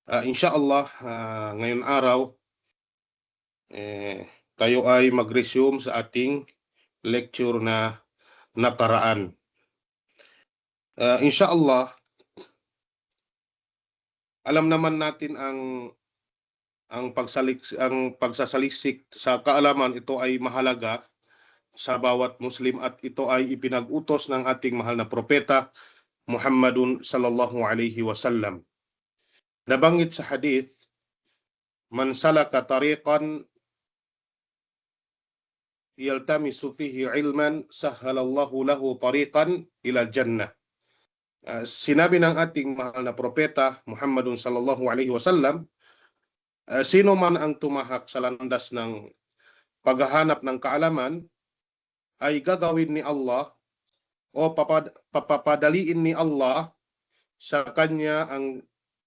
Inshallah, ngayon araw, tayo ay mag-resume sa ating lecture na nakaraan. Inshallah, alam naman natin ang pagsasaliksik sa kaalaman. Ito ay mahalaga sa bawat Muslim at ito ay ipinag-utos ng ating mahal na propeta Muhammadun sallallahu alaihi wasallam. Nabanggit sa hadith, man salaka tariqan yaltamisu fihi ilman sahhalallahu lahu tariqan ila jannah. Sinabi ng ating mahal na propeta Muhammadun sallallahu alaihi wasallam, sino man ang tumahak sa landas ng paghahanap ng kaalaman ay gagawin ni Allah o papapadaliin ni Allah sa kanya ang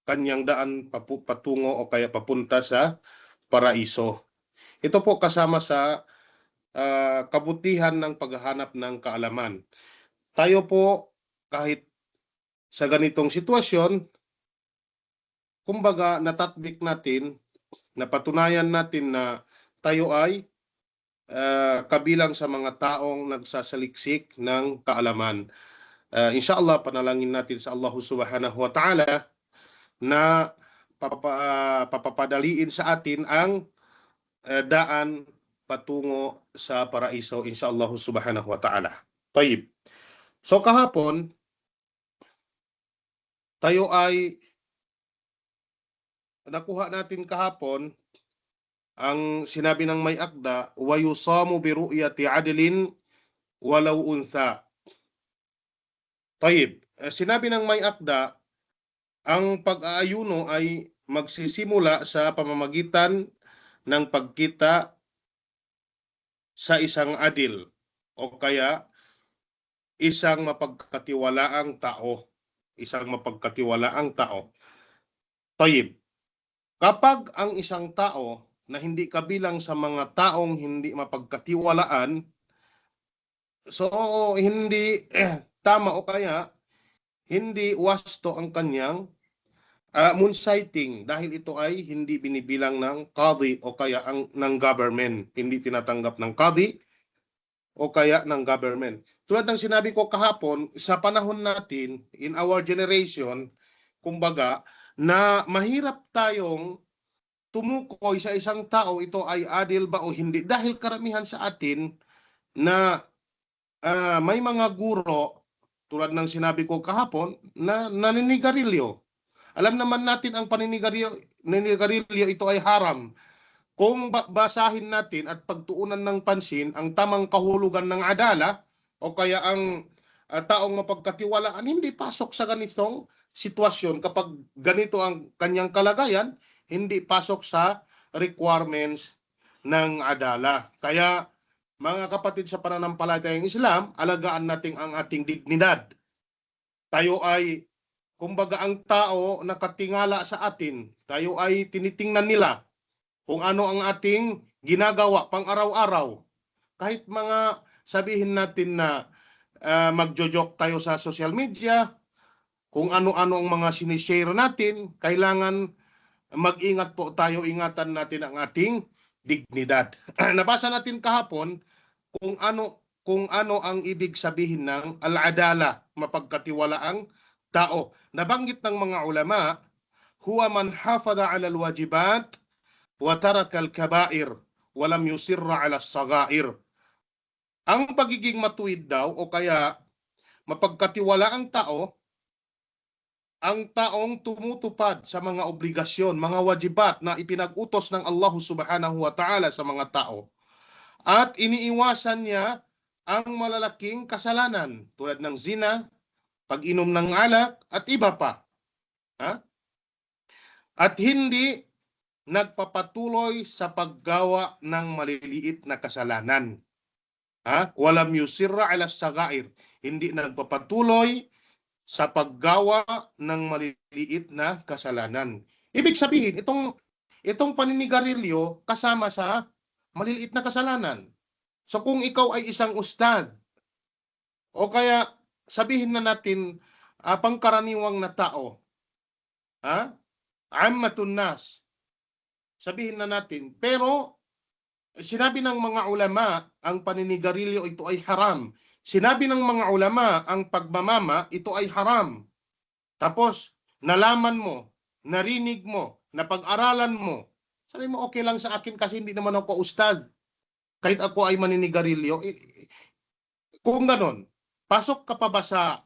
kanyang daan patungo o kaya papunta sa paraiso. Ito po kasama sa kabutihan ng paghahanap ng kaalaman. Tayo po kahit sa ganitong sitwasyon, kumbaga natatbik natin, napatunayan natin na tayo ay kabilang sa mga taong nagsasaliksik ng kaalaman. Inshallah, panalangin natin sa Allah subhanahu wa ta'ala na papapadaliin sa atin ang daan patungo sa paraiso, inshallah subhanahu wa ta'ala. Tayyib. So kahapon, tayo ay nakuha natin kahapon ang sinabi ng may akda, wa yusamu bi ru'yati adlin walau untha. Tayyib. Sinabi ng may akda, ang pag-aayuno ay magsisimula sa pamamagitan ng pagkita sa isang adil o kaya isang mapagkatiwalaang tao. Isang mapagkatiwalaang tao. Tayyib. Kapag ang isang tao na hindi kabilang sa mga taong hindi mapagkatiwalaan, so hindi tama o kaya hindi wasto ang kanyang moonsighting dahil ito ay hindi binibilang ng qadi o kaya ng government. Hindi tinatanggap ng qadi o kaya ng government. Tulad ng sinabi ko kahapon, sa panahon natin, in our generation, kumbaga, na mahirap tayong tumukoy sa isang tao, ito ay adil ba o hindi. Dahil karamihan sa atin na may mga guro, tulad ng sinabi ko kahapon, na naninigarilyo. Alam naman natin ang paninigarilyo, ito ay haram. Kung basahin natin at pagtuunan ng pansin ang tamang kahulugan ng adala o kaya ang taong mapagkatiwalaan, hindi pasok sa ganitong sitwasyon. Kapag ganito ang kanyang kalagayan, hindi pasok sa requirements ng adala. Kaya mga kapatid sa pananampalatayang Islam, alagaan natin ang ating dignidad. Tayo ay, kumbaga ang tao nakatingala sa atin, tayo ay tinitingnan nila kung ano ang ating ginagawa pang araw-araw. Kahit mga sabihin natin na magjo-joke tayo sa social media, kung ano-ano ang mga sinishare natin, kailangan mag-ingat po tayo, ingatan natin ang ating dignidad. Nabasa natin kahapon kung ano ang ibig sabihin ng al-adala, mapagkatiwalaang tao. Nabanggit ng mga ulama, huwa man hafadha 'ala al-wajibat wa taraka al-kaba'ir wa lam yusirra 'ala as-saghair. Ang pagiging matuwid daw o kaya mapagkatiwalaang tao, ang taong tumutupad sa mga obligasyon, mga wajibat na ipinag-utos ng Allah subhanahu wa ta'ala sa mga tao. At iniiwasan niya ang malalaking kasalanan tulad ng zina, pag-inom ng alak at iba pa. At hindi nagpapatuloy sa paggawa ng maliliit na kasalanan. Walam yusirra ala sagair. Hindi nagpapatuloy sa paggawa ng maliliit na kasalanan. Ibig sabihin, itong paninigarilyo kasama sa maliliit na kasalanan. So kung ikaw ay isang ustad, o kaya sabihin na natin pangkaraniwang na tao, ammatun nas. Sabihin na natin, pero sinabi ng mga ulama, ang paninigarilyo ito ay haram. Sinabi ng mga ulama, ang pagmamama ito ay haram. Tapos, nalaman mo, narinig mo, napag-aralan mo, sabi mo, okay lang sa akin kasi hindi naman ako ustad. Kahit ako ay maninigarilyo. Kung ganon, pasok ka pa ba sa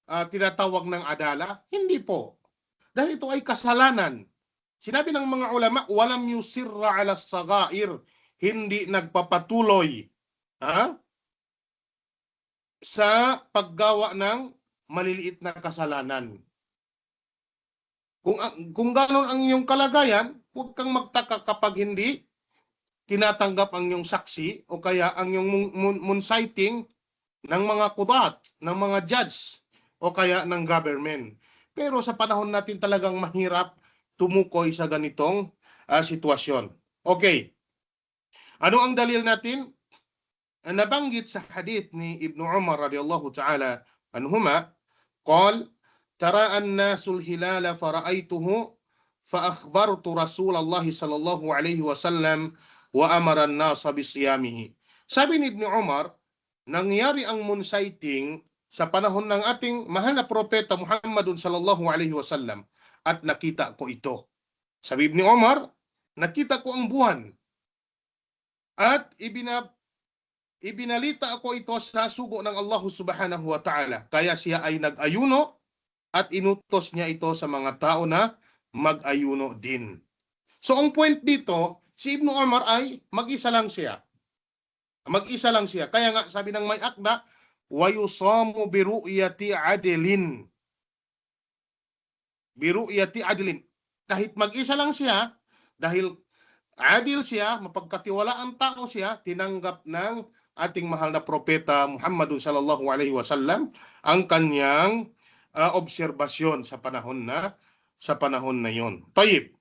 tinatawag ng adala? Hindi po. Dahil ito ay kasalanan. Sinabi ng mga ulama, walam yusirra ala sagair, hindi nagpapatuloy sa paggawa ng maliliit na kasalanan. Kung gano'n ang iyong kalagayan, huwag kang magtaka kapag hindi tinatanggap ang iyong saksi o kaya ang iyong moonsighting ng mga kudat, ng mga judge o kaya ng government. Pero sa panahon natin talagang mahirap tumukoy sa ganitong sitwasyon. Okay. Ano ang dalil natin? Nabanggit sa hadith ni Ibn Umar radiyallahu ta'ala anhuma, قال ترى الناس الهلال فرأيته فأخبرت رسول الله صلى الله عليه وسلم وأمر الناس بصيامه. Sabi ni Ibn Umar, nangyari ang moonsighting sa panahon ng ating mahal na propeta Muhammadun sallallahu alaihi wasallam at nakita ko ito. Sabi Ibn Umar, nakita ko ang buwan at ibinalita ako ito sa sugo ng Allah subhanahu wa ta'ala. Kaya siya ay nag-ayuno at inutos niya ito sa mga tao na mag-ayuno din. So ang point dito, si Ibn Umar ay mag-isa lang siya. Mag-isa lang siya. Kaya nga sabi ng may akda, وَيُصَامُ بِرُؤْيَةِ عَدْلٍ. Biru'yati adlin. Kahit mag-isa lang siya, dahil adil siya, mapagkatiwalaan tao siya, tinanggap ng ating mahal na propeta Muhammadun sallallahu alaihi wasallam ang kanyang obserbasyon sa panahon na yon. Tayyib.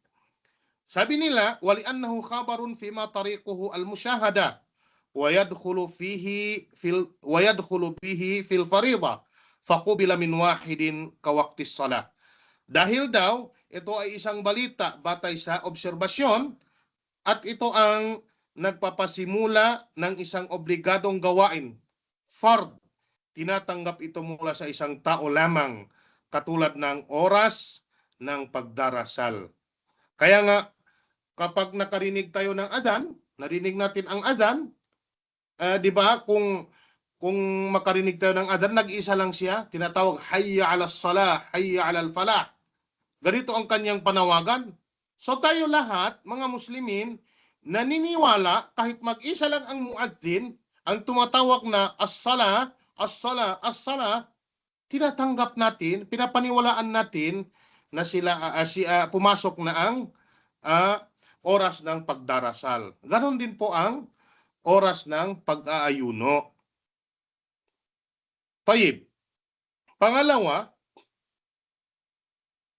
Sabi nila, wali'annahu khabarun fima tariquhu al-musyahada wa yadkhulu bihi fil fariḍa faqubila min wahidin ka waqtis salah. Dahil daw ito ay isang balita batay sa obserbasyon at ito ang nagpapasimula ng isang obligadong gawain. Fard. Tinatanggap ito mula sa isang tao lamang, katulad ng oras ng pagdarasal. Kaya nga, kapag nakarinig tayo ng adhan, narinig natin ang adhan, di ba, kung makarinig tayo ng adhan, nag-isa lang siya, tinatawag, hayya ala salah, hayya ala falah. Ganito ang kanyang panawagan. So tayo lahat, mga Muslimin, naniniwala kahit mag-isa lang ang muadzin, ang tumatawag na as-salah, as-salah, as-salah, tinatanggap natin, pinapaniwalaan natin na pumasok na ang oras ng pagdarasal. Ganon din po ang oras ng pag-aayuno. Tayyib. Pangalawa,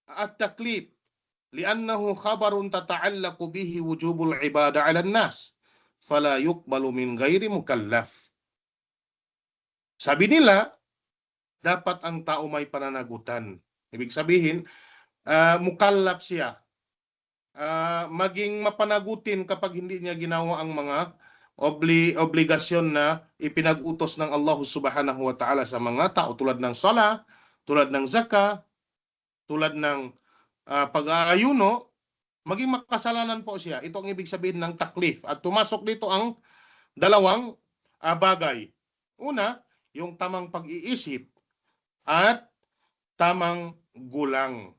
at-taklif, li'annahu khabarun tata'allaqu bihi wujubul ibada 'ala an-nas, fala yuqbalu min ghairi mukallaf. Sabi nila, dapat ang tao may pananagutan. Ibig sabihin, mukallaf siya. Maging mapanagutin kapag hindi niya ginawa ang mga obligasyon na ipinag-utos ng Allah subhanahu wa ta'ala sa mga tao, tulad ng sala, tulad ng zakah, tulad ng pag-aayuno, maging makasalanan po siya. Ito ang ibig sabihin ng taklif. At tumasok dito ang dalawang bagay. Una, yung tamang pag-iisip at tamang gulang.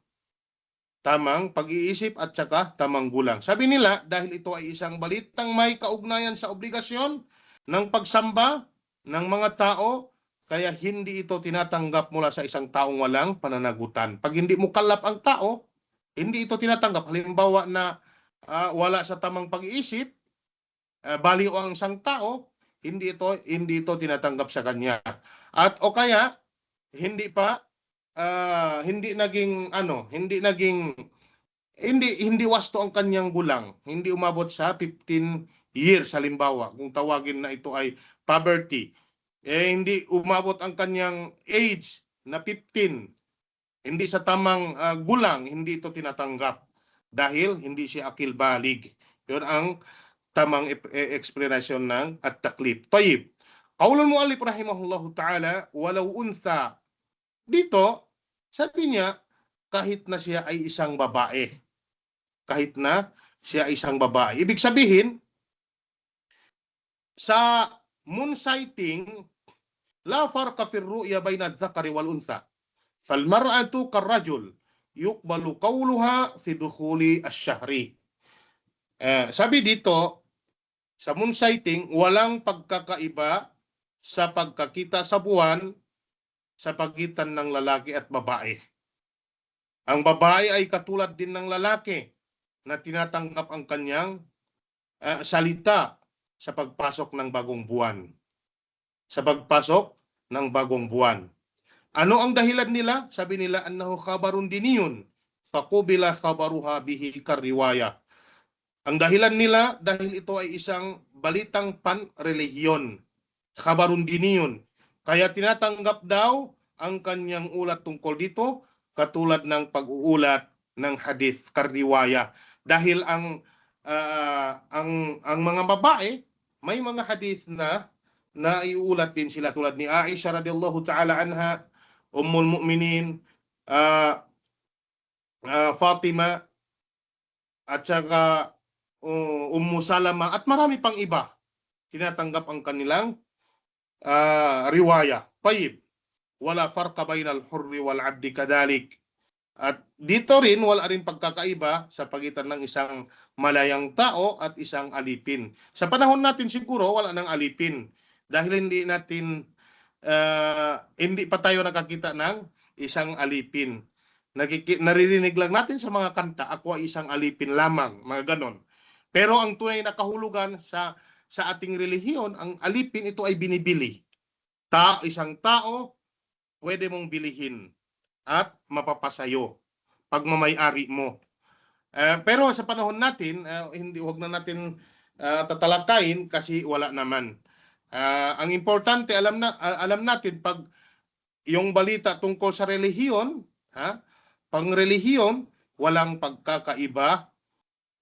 Tamang pag-iisip at saka tamang gulang. Sabi nila, dahil ito ay isang balitang may kaugnayan sa obligasyon ng pagsamba ng mga tao, kaya hindi ito tinatanggap mula sa isang taong walang pananagutan. Pag hindi mukallaf ang tao, hindi ito tinatanggap. Halimbawa na wala sa tamang pag-iisip, baliw ang isang tao, hindi ito tinatanggap sa kanya. At o kaya hindi wasto ang kanyang gulang. Hindi umabot sa 15 years halimbawa, kung tawagin na ito ay poverty. Hindi umabot ang kanyang age na 15. Hindi sa tamang gulang, hindi ito tinatanggap. dahil hindi siya akil balig. Yun ang tamang explanation ng at-taklif. Tayyib. Qaulul muallif rahimahullahu ta'ala, walau untha. Dito, sabi niya, kahit na siya ay isang babae. Kahit na siya ay isang babae. Ibig sabihin, sa moon sighting, la farqa fi ar-ru'ya bayna adh-dhakari wal untha. Falmar'atu karrajul yuqbalu qawluha fi dukhuli asy-syahri. Sabi dito, sa moon sighting, walang pagkakaiba sa pagkakita sa buwan sa pagitan ng lalaki at babae. Ang babae ay katulad din ng lalaki na tinatanggap ang kanyang salita sa pagpasok ng bagong buwan. Sa pagpasok ng bagong buwan. Ano ang dahilan nila? Sabi nila, annahu khabarun diniyun. Faqubila khabaruha bihi karriwaya. Ang dahilan nila, dahil ito ay isang balitang pan-relihiyon. Khabarun diniyun. Kaya tinatanggap daw ang kanyang ulat tungkol dito, katulad ng pag-uulat ng hadith karriwaya. Dahil ang mga babae, may mga hadith na iulat din sila tulad ni Aisha radhiyallahu ta'ala anha, Ummul Mu'minin, Fatima, at saka Ummu Salama, at marami pang iba. Tinatanggap ang kanilang riwaya. Tayyib. Wala farqa bainal hurri wal 'abdi kadalik. At dito rin, wala rin pagkakaiba sa pagitan ng isang malayang tao at isang alipin. Sa panahon natin siguro, wala nang alipin. Dahil hindi pa tayo nakakita ng isang alipin. Naririnig lang natin sa mga kanta, ako ay isang alipin lamang, mga ganon. Pero ang tunay na kahulugan sa ating relihiyon, ang alipin, ito ay binibili. Isang tao, pwede mong bilihin at mapapasayo pagmamay-ari mo. Pero sa panahon natin, huwag na natin tatalakayin kasi wala naman. Ang importante, alam natin, pag yung balita tungkol sa relihiyon, pang-relihiyon, walang pagkakaiba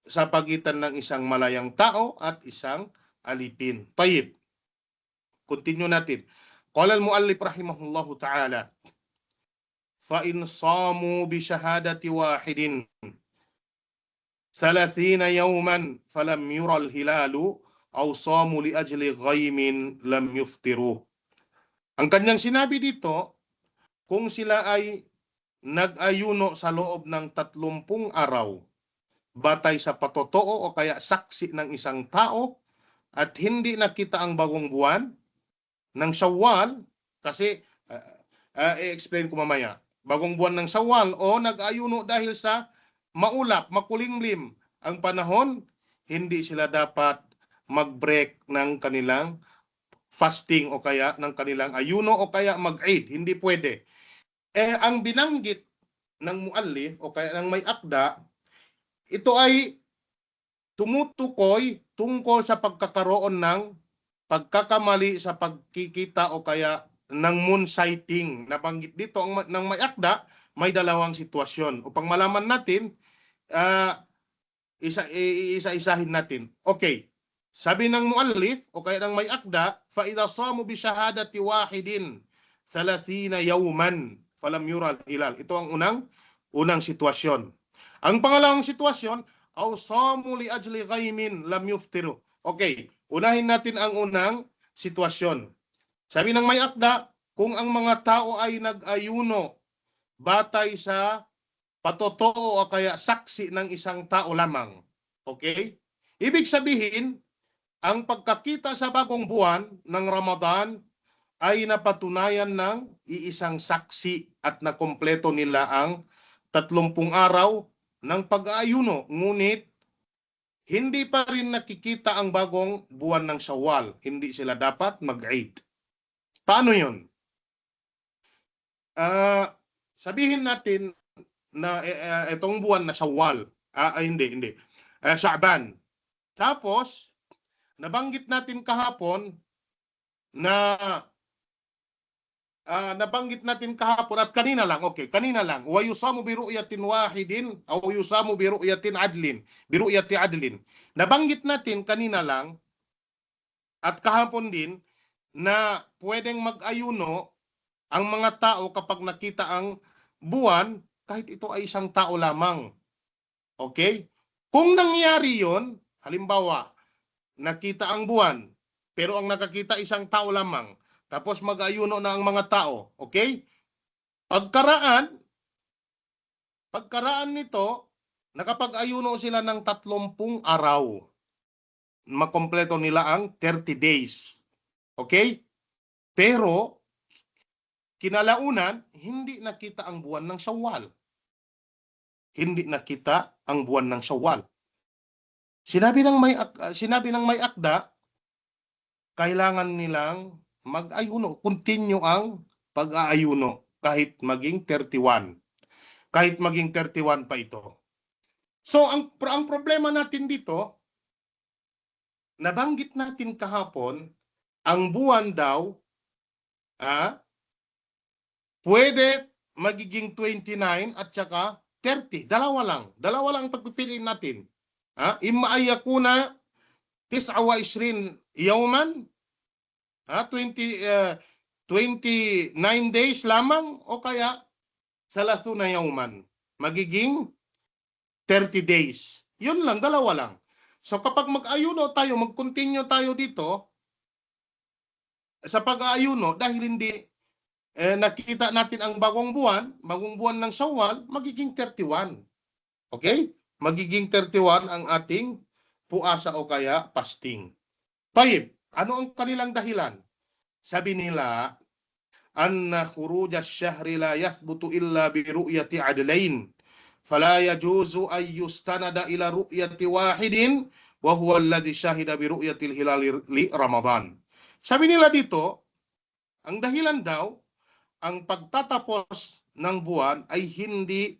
sa pagitan ng isang malayang tao at isang alipin. Tayyib. Continue natin. Qala al-muallif rahimahullahu ta'ala, فَإِنْ صَامُوا بِشَهَادَةِ وَاحِدٍ 30 يَوْمًا فَلَمْ يُرَ الْهِلَالُ أَوْ صَامُوا لِأَجْلِ غَيْمٍ لَمْ يُفْطِرُوا. Ang kanyang sinabi dito, kung sila ay nag-ayuno sa loob ng 30 araw, batay sa patotoo o kaya saksi ng isang tao, at hindi nakita ang bagong buwan ng Shawwal, kasi i-explain ko mamaya, bagong buwan ng Shawwal, o nag-ayuno dahil sa maulap, makulinglim ang panahon, hindi sila dapat mag-break ng kanilang fasting o kaya ng kanilang ayuno o kaya mag-eid. Hindi pwede. Ang binanggit ng muallif o kaya ng may akda, ito ay tumutukoy tungkol sa pagkakaroon ng pagkakamali sa pagkikita o kaya ng moon sighting. Nabanggit dito ng may akda, may dalawang sitwasyon. Upang malaman natin, isa-isahin natin. Okay. Sabi ng muallif o kaya ng may akda, فَإِذَا صَامُوا بِشَهَادَةِ وَاحِدٍ 30 يَوْمًا فَلَمْ يُرَ الْهِلَالُ. Ito ang unang sitwasyon. Ang pangalawang sitwasyon, أَوْ صَامُوا لِأَجْلِ غَيْمٍ لَمْ يُفْطِرُوا. Okay, unahin natin ang unang sitwasyon. Sabi ng may akda, kung ang mga tao ay nag-ayuno batay sa patotoo o kaya saksi ng isang tao lamang. Okay? Ibig sabihin, ang pagkakita sa bagong buwan ng Ramadan ay napatunayan ng iisang saksi at nakompleto nila ang 30 araw ng pag-aayuno. Ngunit, hindi pa rin nakikita ang bagong buwan ng Shawwal. Hindi sila dapat mag-eid. Paano yun? Sabihin natin na itong buwan na Shawwal. Hindi. Sha'ban. Tapos, nabanggit natin kahapon na nabanggit natin kahapon at kanina lang, okay, kanina lang, wa yusamu bi ru'yatin wahidin aw yusamu bi ru'yatin adlin, bi ru'yati adlin. Nabanggit natin kanina lang at kahapon din na pwedeng mag-ayuno ang mga tao kapag nakita ang buwan kahit ito ay isang tao lamang. Okay? Kung nangyari yon, halimbawa, nakita ang buwan, pero ang nakakita isang tao lamang, tapos mag-ayuno na ang mga tao, okay? Pagkaraan nito, nakapag-ayuno sila ng 30 araw. Makompleto nila ang 30 days. Okay? Pero, kinalaunan, hindi nakita ang buwan ng Syawal. Hindi nakita ang buwan ng Syawal. Sinabi ng may akda, kailangan nilang mag-ayuno, continue ang pag-aayuno kahit maging 31. Kahit maging 31 pa ito. So ang problema natin dito, nabanggit natin kahapon, ang buwan daw pwede magiging 29 at saka 30. Dalawa lang ang pagpipiliin natin. Imma ay yakuna 29 yawman, 29 days lamang, o kaya 30 yawman, magiging 30 days. Yun lang, dalawa lang. So kapag mag-ayuno tayo, mag-continue tayo dito sa pag-aayuno, dahil hindi nakita natin ang bagong buwan ng Syawal, magiging 31. Okay? Magiging 31 ang ating puasa o kaya fasting. Tayyib, ano ang kanilang dahilan? Sabi nila, anna khuruj ash-shahri la yathbutu illa bi ru'yati adlain. Fala yajuzu ay yustanada ila ru'yati wahidin wa huwa alladhi shahida bi ru'yatil hilal li Ramadan. Sabi nila dito, ang dahilan daw, ang pagtatapos ng buwan ay hindi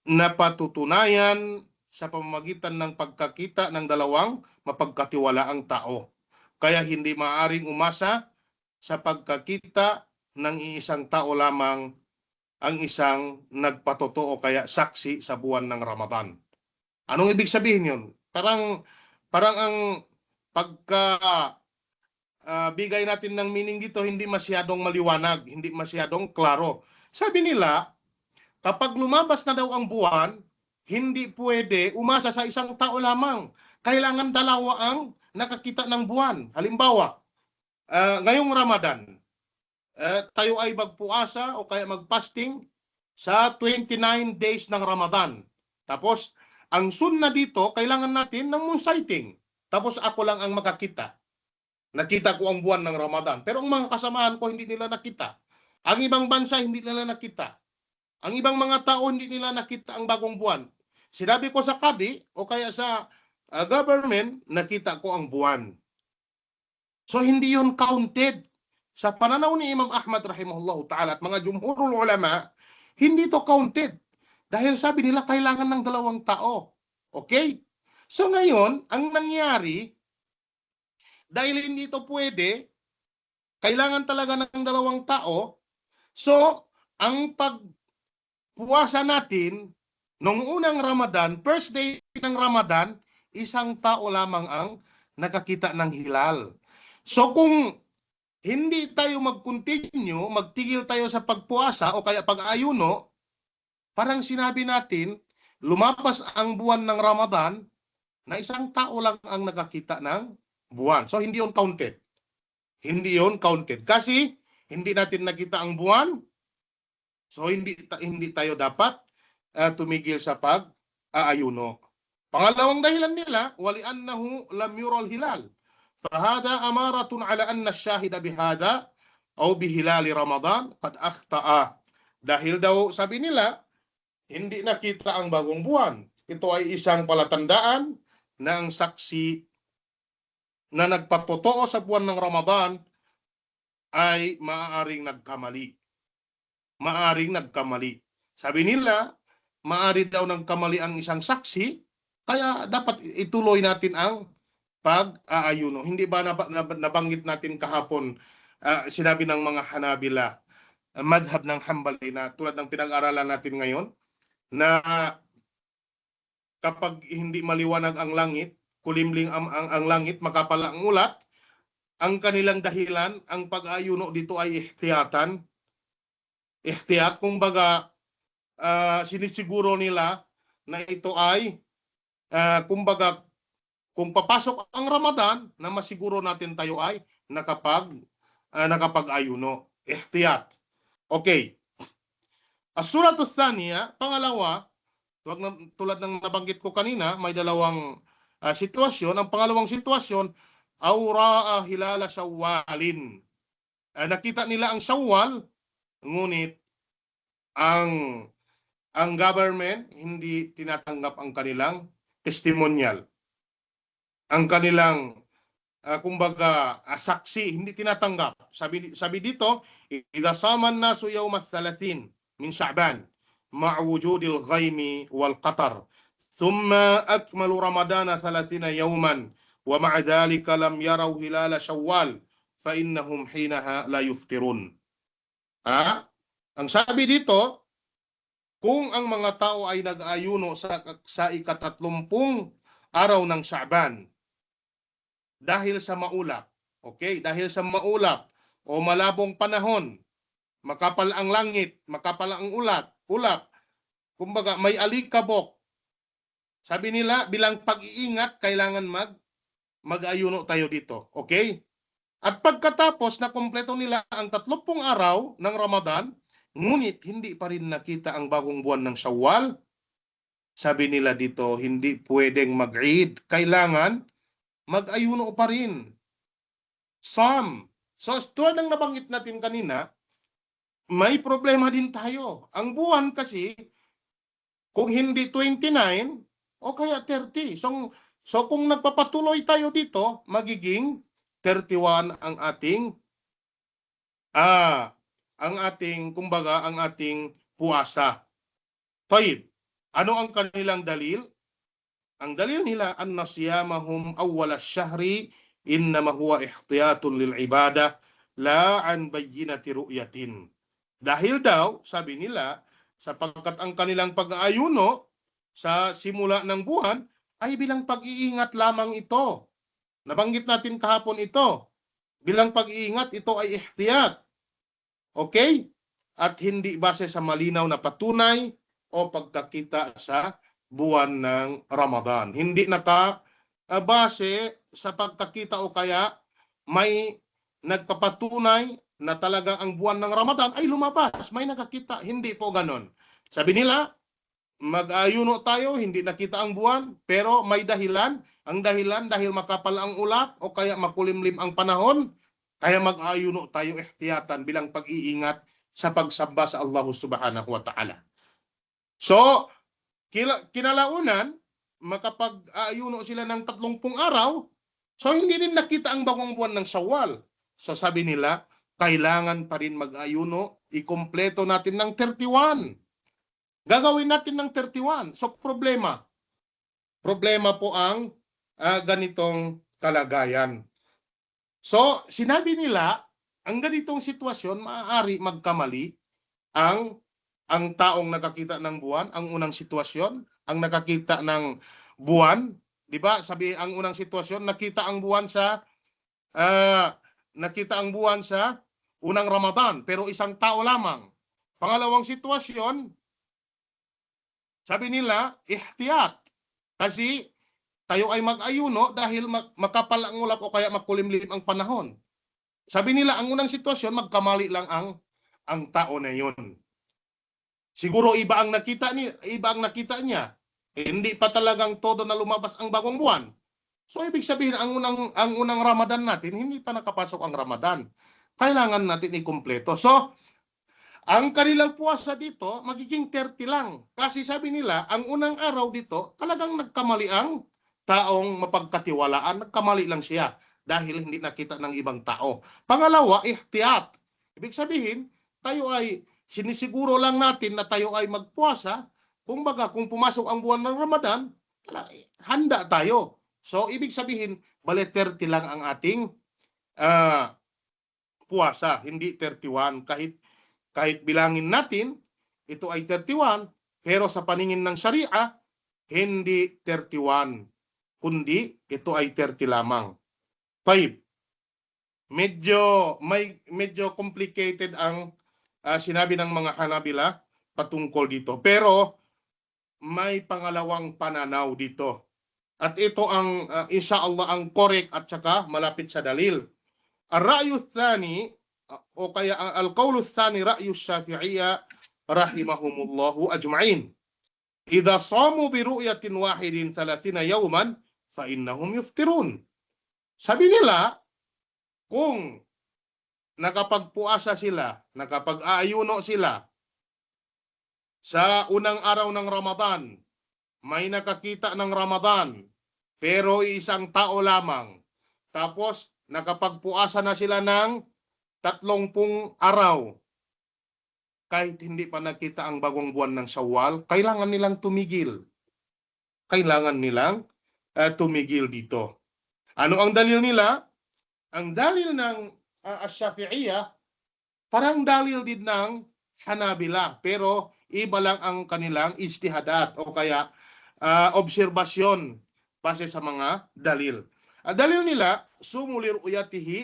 napatutunayan sa pamamagitan ng pagkakita ng dalawang mapagkatiwalaang tao. Kaya hindi maaaring umasa sa pagkakita ng iisang tao lamang ang isang nagpatotoo kaya saksi sa buwan ng Ramadan. Anong ibig sabihin yun? Parang ang bigay natin ng meaning dito hindi masyadong maliwanag, hindi masyadong klaro. Sabi nila, kapag lumabas na daw ang buwan, hindi pwede umasa sa isang tao lamang. Kailangan dalawa ang nakakita ng buwan. Halimbawa, ngayong Ramadan, tayo ay magpuasa o kaya magfasting sa 29 days ng Ramadan. Tapos, ang sunna dito, kailangan natin ng moon sighting. Tapos ako lang ang makakita. Nakita ko ang buwan ng Ramadan. Pero ang mga kasamahan ko hindi nila nakita. Ang ibang bansa hindi nila nakita. Ang ibang mga tao hindi nila nakita ang bagong buwan. Sinabi ko sa kadi o kaya sa government, nakita ko ang buwan. So hindi yun counted. Sa pananaw ni Imam Ahmad rahimahullah ta'ala at mga jumhurul ulama, hindi to counted. Dahil sabi nila kailangan ng dalawang tao. Okay? So ngayon, ang nangyari, dahil hindi ito pwede, kailangan talaga ng dalawang tao. So, ang pagpuasa natin, nung unang Ramadan, first day ng Ramadan, isang tao lamang ang nakakita ng hilal. So, kung hindi tayo mag-continue, magtigil tayo sa pagpuasa o kaya pag-ayuno, parang sinabi natin, lumabas ang buwan ng Ramadan na isang tao lang ang nakakita ng buwan. So, hindi yun counted. Hindi yun counted. Kasi, hindi natin nakita ang buwan. So, hindi tayo dapat tumigil sa pag-aayuno. Pangalawang dahilan nila, wali'annahu lam yural hilal. Fahada amaratun ala anna syahida bihada o bihilali Ramadan qad akhta'a. Dahil daw, sabi nila, hindi nakita ang bagong buwan. Ito ay isang palatandaan na ang saksi na nagpatotoo sa buwan ng Ramadan ay maaaring nagkamali. Maaaring nagkamali. Sabi nila, maaari daw nagkamali ang isang saksi, kaya dapat ituloy natin ang pag-aayuno. Hindi ba nabanggit natin kahapon, sinabi ng mga Hanabila, madhab ng Hanbali na tulad ng pinag-aralan natin ngayon na kapag hindi maliwanag ang langit, kulimling ang langit, makapal ang ulat, ang kanilang dahilan, ang pag-ayuno dito ay ihtiyatan. Ihtiyat, kumbaga, sinisiguro nila na ito ay, kumbaga, kung papasok ang Ramadan, na masiguro natin tayo ay nakapag-ayuno. Ihtiyat. Okay. As-surat ats-tsaniya, pangalawa, tulad ng nabanggit ko kanina, may dalawang sitwasyon. Ang pangalawang sitwasyon, awraa hilala Shawwalin. Nakita nila ang Shawwal, ngunit ang government hindi tinatanggap ang kanilang testimonial. Ang kanilang kumbaga saksi hindi tinatanggap. Sabi dito, idha saman nasu yawm ath-thalathin min Sha'ban ma'a wujudil ghaimi wal qatar thumma akmalu ramadana 30 yawman wa ma'a dhalika lam yaraw hilala Shawwal fa innahum hinaha la yuftirun. Ang sabi dito, kung ang mga tao ay nag-ayuno sa ika-30 araw ng Sha'ban dahil sa maulap, okay, dahil sa maulap o malabong panahon, makapal ang langit, makapal ang ulap, kumbaga may alikabok. Sabi nila, bilang pag-iingat, kailangan mag-ayuno tayo dito, okay? At pagkatapos na kumpleto nila ang 30 araw ng Ramadan, ngunit hindi pa rin nakita ang bagong buwan ng Shawwal, sabi nila dito, hindi pwedeng mag-Eid. Kailangan mag-ayuno pa rin. So, tulad ng nabanggit natin kanina, may problema din tayo. Ang buwan kasi, kung hindi 29, o kaya 30. So kung nagpapatuloy tayo dito, magiging 31 ang ating puasa. Tayyib. Ano ang kanilang dalil? Ang dalil nila, anna siyamahum awwal ash-shahri innama huwa ihtiyatun lil ibadah la an bayyinati ru'yatin. Dahil daw, sabi nila, sapagkat ang kanilang pag-aayuno sa simula ng buwan ay bilang pag-iingat lamang ito. Nabanggit natin kahapon ito. Bilang pag-iingat, ito ay ihtiyat. Okay? At hindi base sa malinaw na patunay o pagkakita sa buwan ng Ramadan. Hindi nakabase sa pagkakita o kaya may nagpapatunay na talaga ang buwan ng Ramadan ay lumabas. May nakakita. Hindi po ganon. Sabi nila, mag-ayuno tayo, hindi nakita ang buwan, pero may dahilan. Ang dahilan dahil makapal ang ulap o kaya makulimlim ang panahon, kaya mag-ayuno tayo ihtiyatan bilang pag-iingat sa pagsamba sa Allah subhanahu wa ta'ala. So, kinalaunan, makapag-ayuno sila ng 30 araw, so hindi rin nakita ang bagong buwan ng Shawwal. So sabi nila, kailangan pa rin mag-ayuno, ikumpleto natin ng 31. Gagawin natin ng 31. So problema po ang ganitong kalagayan. So sinabi nila, ang ganitong sitwasyon, maaari magkamali ang taong nakakita ng buwan, ang unang sitwasyon, ang nakakita ng buwan, di ba? Sabi ang unang sitwasyon, nakita ang buwan sa unang Ramadan, pero isang tao lamang. Pangalawang sitwasyon, sabi nila, ihtiyat. Kasi tayo ay mag-ayuno dahil makapal ang ulap o kaya makulimlim ang panahon. Sabi nila, ang unang sitwasyon, magkamali lang ang tao na yun. Siguro iba ang nakita niya. Hindi pa talagang todo na lumabas ang bagong buwan. So ibig sabihin, ang unang Ramadan natin, hindi pa nakapasok ang Ramadan. Kailangan natin ikumpleto. So, ang kanilang puasa dito, magiging 30 lang. Kasi sabi nila, ang unang araw dito, talagang nagkamali ang taong mapagkatiwalaan. Nagkamali lang siya dahil hindi nakita ng ibang tao. Pangalawa, ihtiyat. Ibig sabihin, tayo ay sinisiguro lang natin na tayo ay magpuasa. Kumbaga, kung pumasok ang buwan ng Ramadan, handa tayo. So, ibig sabihin, bale 30 lang ang ating puasa, hindi 31. Kahit bilangin natin, ito ay 31, pero sa paningin ng Sharia, hindi 31, kundi ito ay 30 lamang. 5. Medyo complicated ang sinabi ng mga Hanabila patungkol dito. Pero may pangalawang pananaw dito. At ito ang inshallah ang correct at saka malapit sa dalil. Ar-ra'yu tsani o kaya al-qawlu tsani ra'yu Syafi'iyya rahimahumullahu ajma'in. Idza samu bi ru'yatin wahidin 30 yawman fa innahum yuftirun. Sabi nila, kung nakapagpuasa sila, nakapag-aayuno sila sa unang araw ng Ramadan, may nakakita ng Ramadan, pero isang tao lamang. Tapos, nakapagpuasa na sila ng 30 araw. Kahit hindi pa nakita ang bagong buwan ng Shawwal, kailangan nilang tumigil. Kailangan nilang tumigil dito. Ano ang dalil nila? Ang dalil ng Ash-Shafi'iyya, parang dalil din ng Hanabila, pero iba lang ang kanilang ijtihadat o kaya obserbasyon base sa mga dalil. Ang dalil nila, sumu li ru'yatihi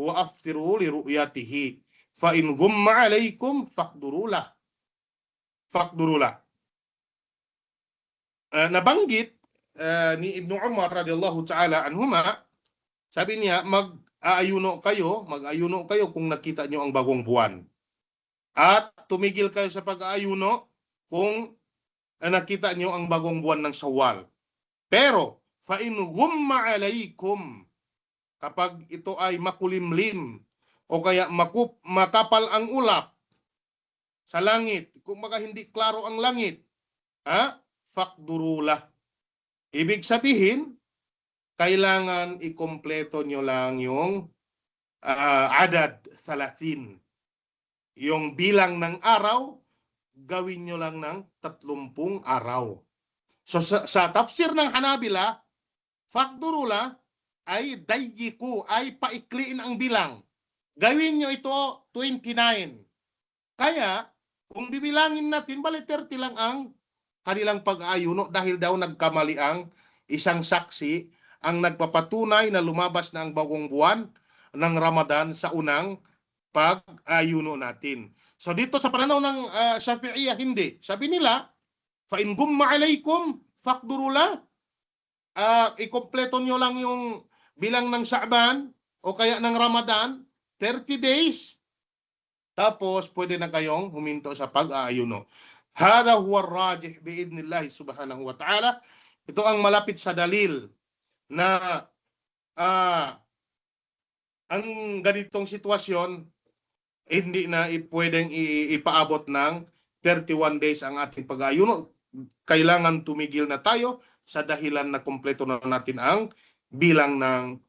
wa aftiru li ru'yatihi. Fa in ghumma alaykum faqdurulah. Faqdurulah. Nabanggit ni Ibnu Umar radhiyallahu ta'ala anhuma, sabi niya, mag-ayuno kayo kung nakita nyo ang bagong buwan. At tumigil kayo sa pag-aayuno kung nakita nyo ang bagong buwan ng Shawwal. Pero, fa in ghumma alaykum, kapag ito ay makulimlim o kaya makapal ang ulap sa langit, kung baka hindi klaro ang langit, faqdurulah. Ibig sabihin, kailangan ikumpleto nyo lang yung adad 30. Yung bilang ng araw, gawin nyo lang ng 30 araw. So sa tafsir ng Hanabila, faqdurulah ay dayyiku, ay paikliin ang bilang. Gawin nyo ito 29. Kaya, kung bibilangin natin, bali 30 lang ang kanilang pag-aayuno dahil daw nagkamali ang isang saksi ang nagpapatunay na lumabas na ang bagong buwan ng Ramadan sa unang pag-ayuno natin. So dito sa pananaw ng Shafi'iyya, hindi. Sabi nila, fa in ghumma alaykum faqdurulah, ikompleto nyo lang yung bilang ng Sha'ban o kaya ng Ramadan, 30 days, tapos pwede na kayong huminto sa pag-aayuno. Hada huwa rajih biidnillahi subhanahu wa ta'ala. Ito ang malapit sa dalil na ang ganitong sitwasyon, hindi na pwedeng ipaabot ng 31 days ang ating pag-aayuno. Kailangan tumigil na tayo sa dahilan na kumpleto na natin ang bilang ng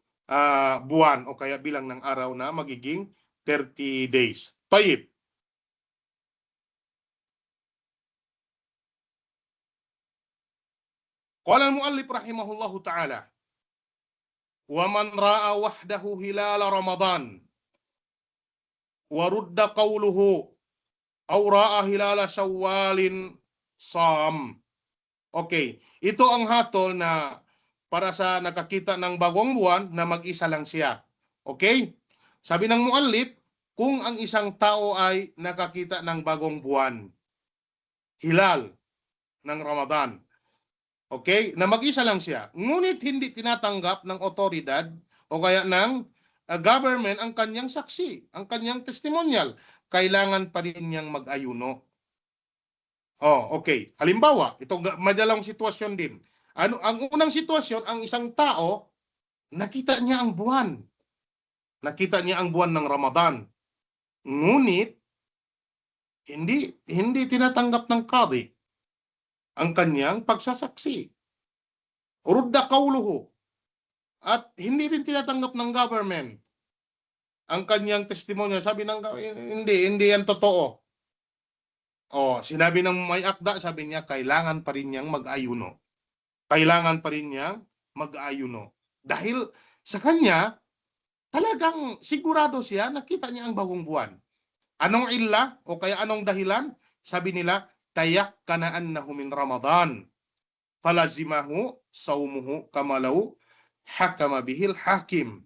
buwan o kaya bilang ng araw na magiging 30 days. Tayyib. Qala al-muallif rahimahullahu ta'ala, wa man ra'a wahdahu hilala Ramadan wa rudda qawluhu aw ra'a hilala Shawwalin sam. Okay, ito ang hatol na para sa nakakita ng bagong buwan na mag-isa lang siya. Okay? Sabi ng muallif, kung ang isang tao ay nakakita ng bagong buwan, hilal ng Ramadan, okay, na mag-isa lang siya, ngunit hindi tinatanggap ng otoridad o kaya ng government ang kanyang saksi, ang kanyang testimonial, kailangan pa rin niyang mag-ayuno. Okay. Halimbawa, ito madalang sitwasyon din. Ang unang sitwasyon, ang isang tao, nakita niya ang buwan. Nakita niya ang buwan ng Ramadan. Ngunit, hindi tinatanggap ng qadi ang kanyang pagsasaksi. Rudda qawluhu. At hindi rin tinatanggap ng government ang kanyang testimonya. Sabi ng hindi yan totoo. Sinabi ng may akda, sabi niya, kailangan pa rin niyang mag-ayuno. Kailangan pa rin niyang mag-ayuno. Dahil sa kanya, talagang sigurado siya, nakita niya ang bagong buwan. Anong illa o kaya anong dahilan? Sabi nila, tayakkana annahu min Ramadan. Falazimahu sawmuhu kamalau hakama bihil hakim.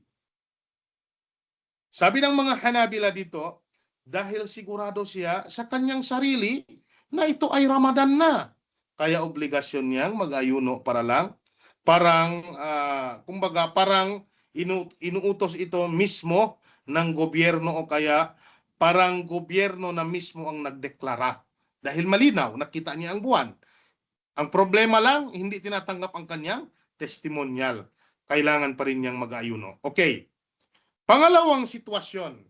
Sabi ng mga Hanabila dito, dahil sigurado siya sa kanyang sarili na ito ay Ramadan na. Kaya obligasyon niyang mag-ayuno para lang. Kumbaga, parang inuutos ito mismo ng gobyerno o kaya parang gobyerno na mismo ang nagdeklara. Dahil malinaw, nakita niya ang buwan. Ang problema lang, hindi tinatanggap ang kanyang testimonial. Kailangan pa rin niyang mag-ayuno. Okay. Pangalawang sitwasyon,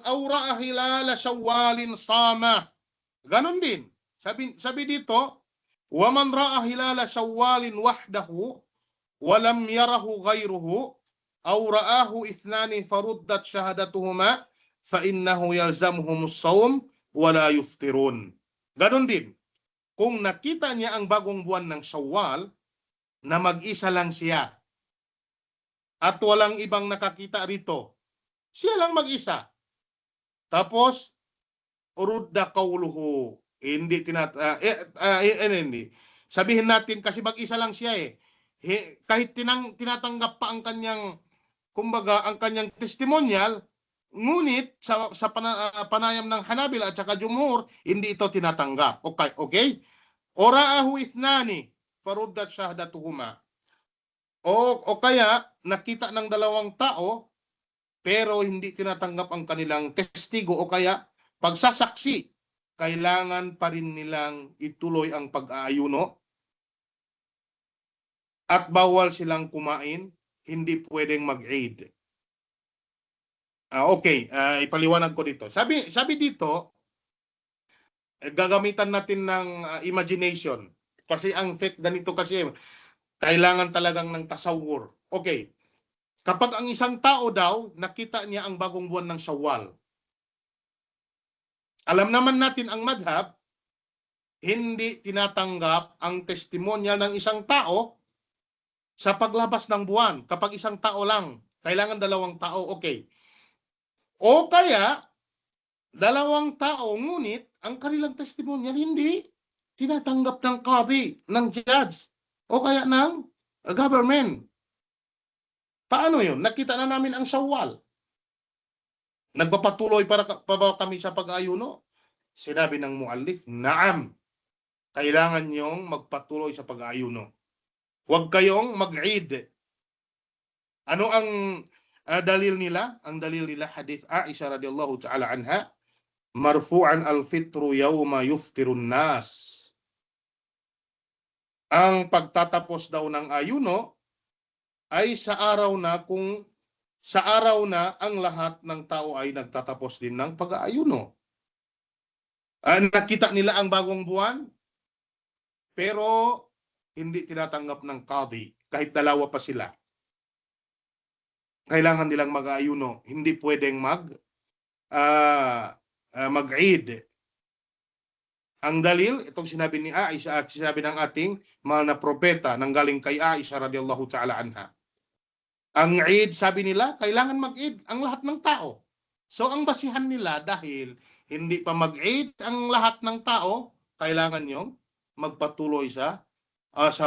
aura hilala sawalin sama. Ganon din. Sabi dito, waman ra'a hilala sawalin wahdahu, walam yarahu ghayruhu, aw ra'ahu ithnani faruddat shahadatuhuma, fa innahu yalzamuhumus sawm, wala yuftirun. Ganon din. Kung nakita niya ang bagong buwan ng Shawwal, na mag-isa lang siya, at walang ibang nakakita rito, siya lang mag-isa. Tapos, urudda qawluhu. Hindi sabihin natin kasi mag-isa lang siya eh. Kahit tinatanggap pa ang kanyang, kumbaga, ang kanyang testimonial, ngunit sa panayam ng Hanabila at saka Jumhur, hindi ito tinatanggap. Okay? Oraahu ithnani faruddat shahadatuhuma. O kaya nakita ng dalawang tao pero hindi tinatanggap ang kanilang testigo o kaya pagsasaksi, kailangan pa rin nilang ituloy ang pag-aayuno at bawal silang kumain, hindi pwedeng mag-Eid. Okay, ipaliwanag ko dito. Sabi dito, gagamitan natin ng imagination. Kasi ang faith ganito kasi, kailangan talagang ng tasawur. Okay. Kapag ang isang tao daw, nakita niya ang bagong buwan ng Shawwal. Alam naman natin ang madhab, hindi tinatanggap ang testimonya ng isang tao sa paglabas ng buwan. Kapag isang tao lang, kailangan dalawang tao, okay. O kaya, dalawang tao, ngunit ang kanilang testimonya hindi tinatanggap ng qadi, ng judge, o kaya ng government. Paano yun? Nakita na namin ang Shawwal. Nagpapatuloy pa ba kami sa pag-ayuno? Sinabi ng muallif, naam. Kailangan niyong magpatuloy sa pag-ayuno. Huwag kayong mag-Eid. Ano ang dalil nila? Ang dalil nila, hadith Aisha radhiyallahu ta'ala anha, marfu'an al-fitru yawma yuftirun nas. Ang pagtatapos daw ng ayuno ay sa araw na ang lahat ng tao ay nagtatapos din ng pag-aayuno. Nakita nila ang bagong buwan, pero hindi tinatanggap ng qadi, kahit dalawa pa sila. Kailangan nilang mag-aayuno, hindi pwedeng mag-Eid. Ang dalil, itong sinabi ni Aisha at sinabi ng ating mahal na propeta nang galing kay Aisha radhiyallahu ta'ala anha. Ang Eid, sabi nila, kailangan mag-Eid ang lahat ng tao. So ang basihan nila, dahil hindi pa mag-Eid ang lahat ng tao, kailangan yung magpatuloy sa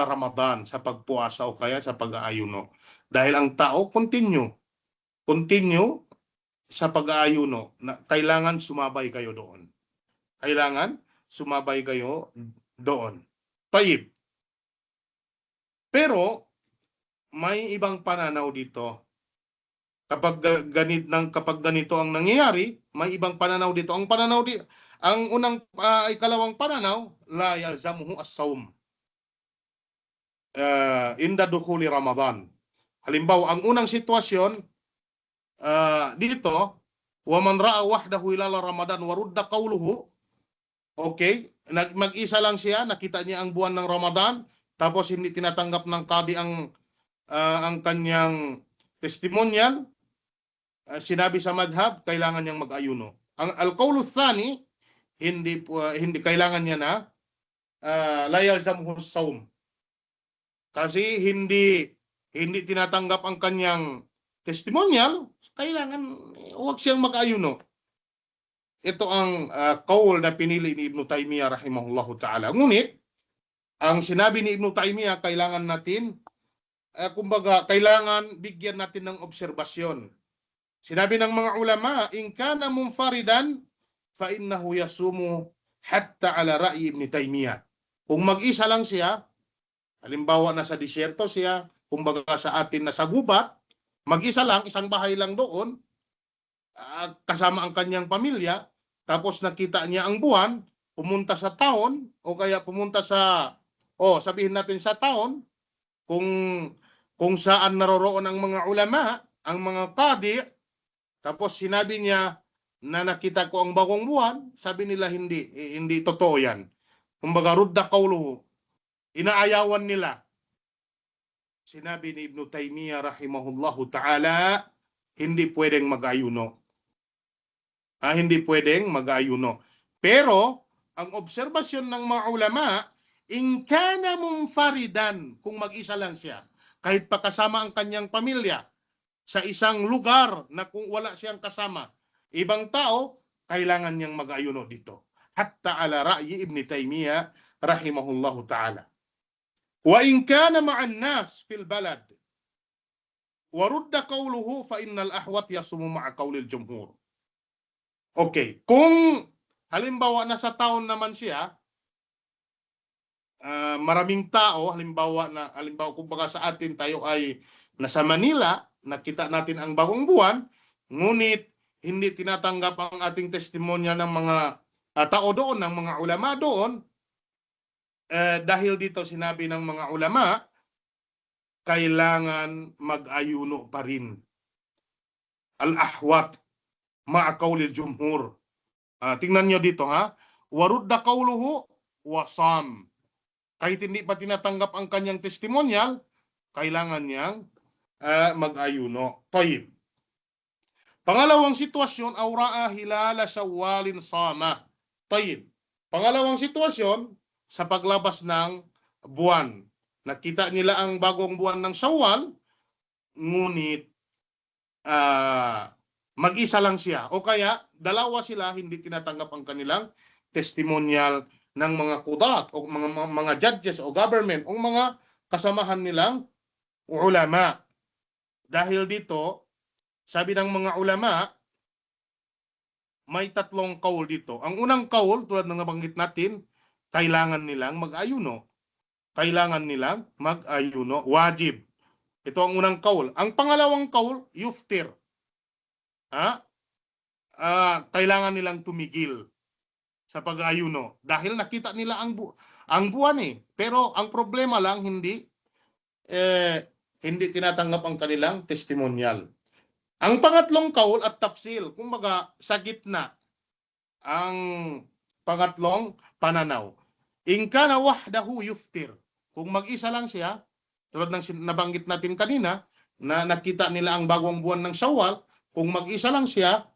Ramadan, sa pagpuasa o kaya sa pag-aayuno. Dahil ang tao, continue sa pag-aayuno. Kailangan sumabay kayo doon. Tayyib. Pero may ibang pananaw dito. Kapag ganito ang nangyayari, may ibang pananaw dito. Ang ikalawang pananaw, la yalzamuhu as-sawm. Inda dukhuli Ramadan. Halimbawa, ang unang sitwasyon dito, waman ra'a wahdahu hilala Ramadan warudda qawluhu. Okay, mag-isa lang siya, nakita niya ang buwan ng Ramadan, tapos hindi tinatanggap ng qadi ang kanyang testimonial. Sinabi sa madhab, kailangan niyang mag-ayuno. Ang al-qawlu thani, hindi kailangan niya na la yalzamuhu as-sawm. Kasi hindi tinatanggap ang kanyang testimonial, kailangan huwag siyang mag-ayuno. Ito ang qaul na pinili ni Ibn Taymiyyah rahimahullahu ta'ala. Ngunit, ang sinabi ni Ibn Taymiyyah, kailangan natin, kumbaga, kailangan bigyan natin ng obserbasyon. Sinabi ng mga ulama, in kana munfaridan, fa innahu yasumu hatta ala ra'yi Ibn Taymiyyah. Kung mag-isa lang siya, halimbawa nasa disyerto siya, kumbaga sa atin nasa gubat, mag-isa lang, isang bahay lang doon, kasama ang kanyang pamilya, tapos nakita niya ang buwan, pumunta sa town, o kaya pumunta sa, sabihin natin sa town, kung saan naroroon ang mga ulama, ang mga qadi, tapos sinabi niya na nakita ko ang bagong buwan, sabi nila hindi totoo yan. Kumbaga, rudda qawluhu, inaayawan nila. Sinabi ni Ibn Taymiyyah rahimahullahu ta'ala, hindi pwedeng mag-ayuno. Hindi pwedeng mag-ayuno. Pero, ang obserbasyon ng mga ulama, in kana munfaridan, kung mag-isa lang siya, kahit pa kasama ang kanyang pamilya, sa isang lugar na kung wala siyang kasama, ibang tao, kailangan niyang mag-ayuno dito. Hatta ala ra'yi Ibn Taymiyyah rahimahullahu ta'ala. Wa in kana ma'an nas fil balad wa rudda qawluhu fa innal ahwat yasumu ma'a qawlil jumhur. Okay, kung halimbawa nasa town naman siya, maraming tao, halimbawa kumbaga sa atin tayo ay nasa Manila, nakita natin ang bagong buwan, ngunit hindi tinatanggap ang ating testimonya ng mga tao doon, ng mga ulama doon, dahil dito sinabi ng mga ulama, kailangan mag-ayuno pa rin. Al-ahwat ma'a qawlil jumhur. Tingnan nyo dito ha. Warudda qawluhu wasam. Kahit hindi pa tinatanggap ang kanyang testimonial, kailangan niyang mag-ayuno. Tayyib. Pangalawang sitwasyon, awra'a hilala Shawwalin sama. Tayyib. Pangalawang sitwasyon, sa paglabas ng buwan. Nakita nila ang bagong buwan ng Shawwal, ngunit mag-isa lang siya. O kaya, dalawa sila, hindi tinatanggap ang kanilang testimonial ng mga kudat o mga judges o government o mga kasamahan nilang ulama. Dahil dito, sabi ng mga ulama, may tatlong kaul dito. Ang unang kaul, tulad ng nabanggit natin, kailangan nilang mag-ayuno. Kailangan nilang mag-ayuno. Wajib. Ito ang unang kaul. Ang pangalawang kaul, yuftir. Kailangan nilang tumigil sa pag-ayuno. Dahil nakita nila ang buwan eh. Pero ang problema lang, hindi tinatanggap ang kanilang testimonial. Ang pangatlong kaul at tafsil, kumbaga sa gitna, ang pangatlong pananaw. In kana wahdahu yuftir. Kung mag-isa lang siya, tulad ng nabanggit natin kanina, na nakita nila ang bagong buwan ng Shawwal, kung mag-isa lang siya,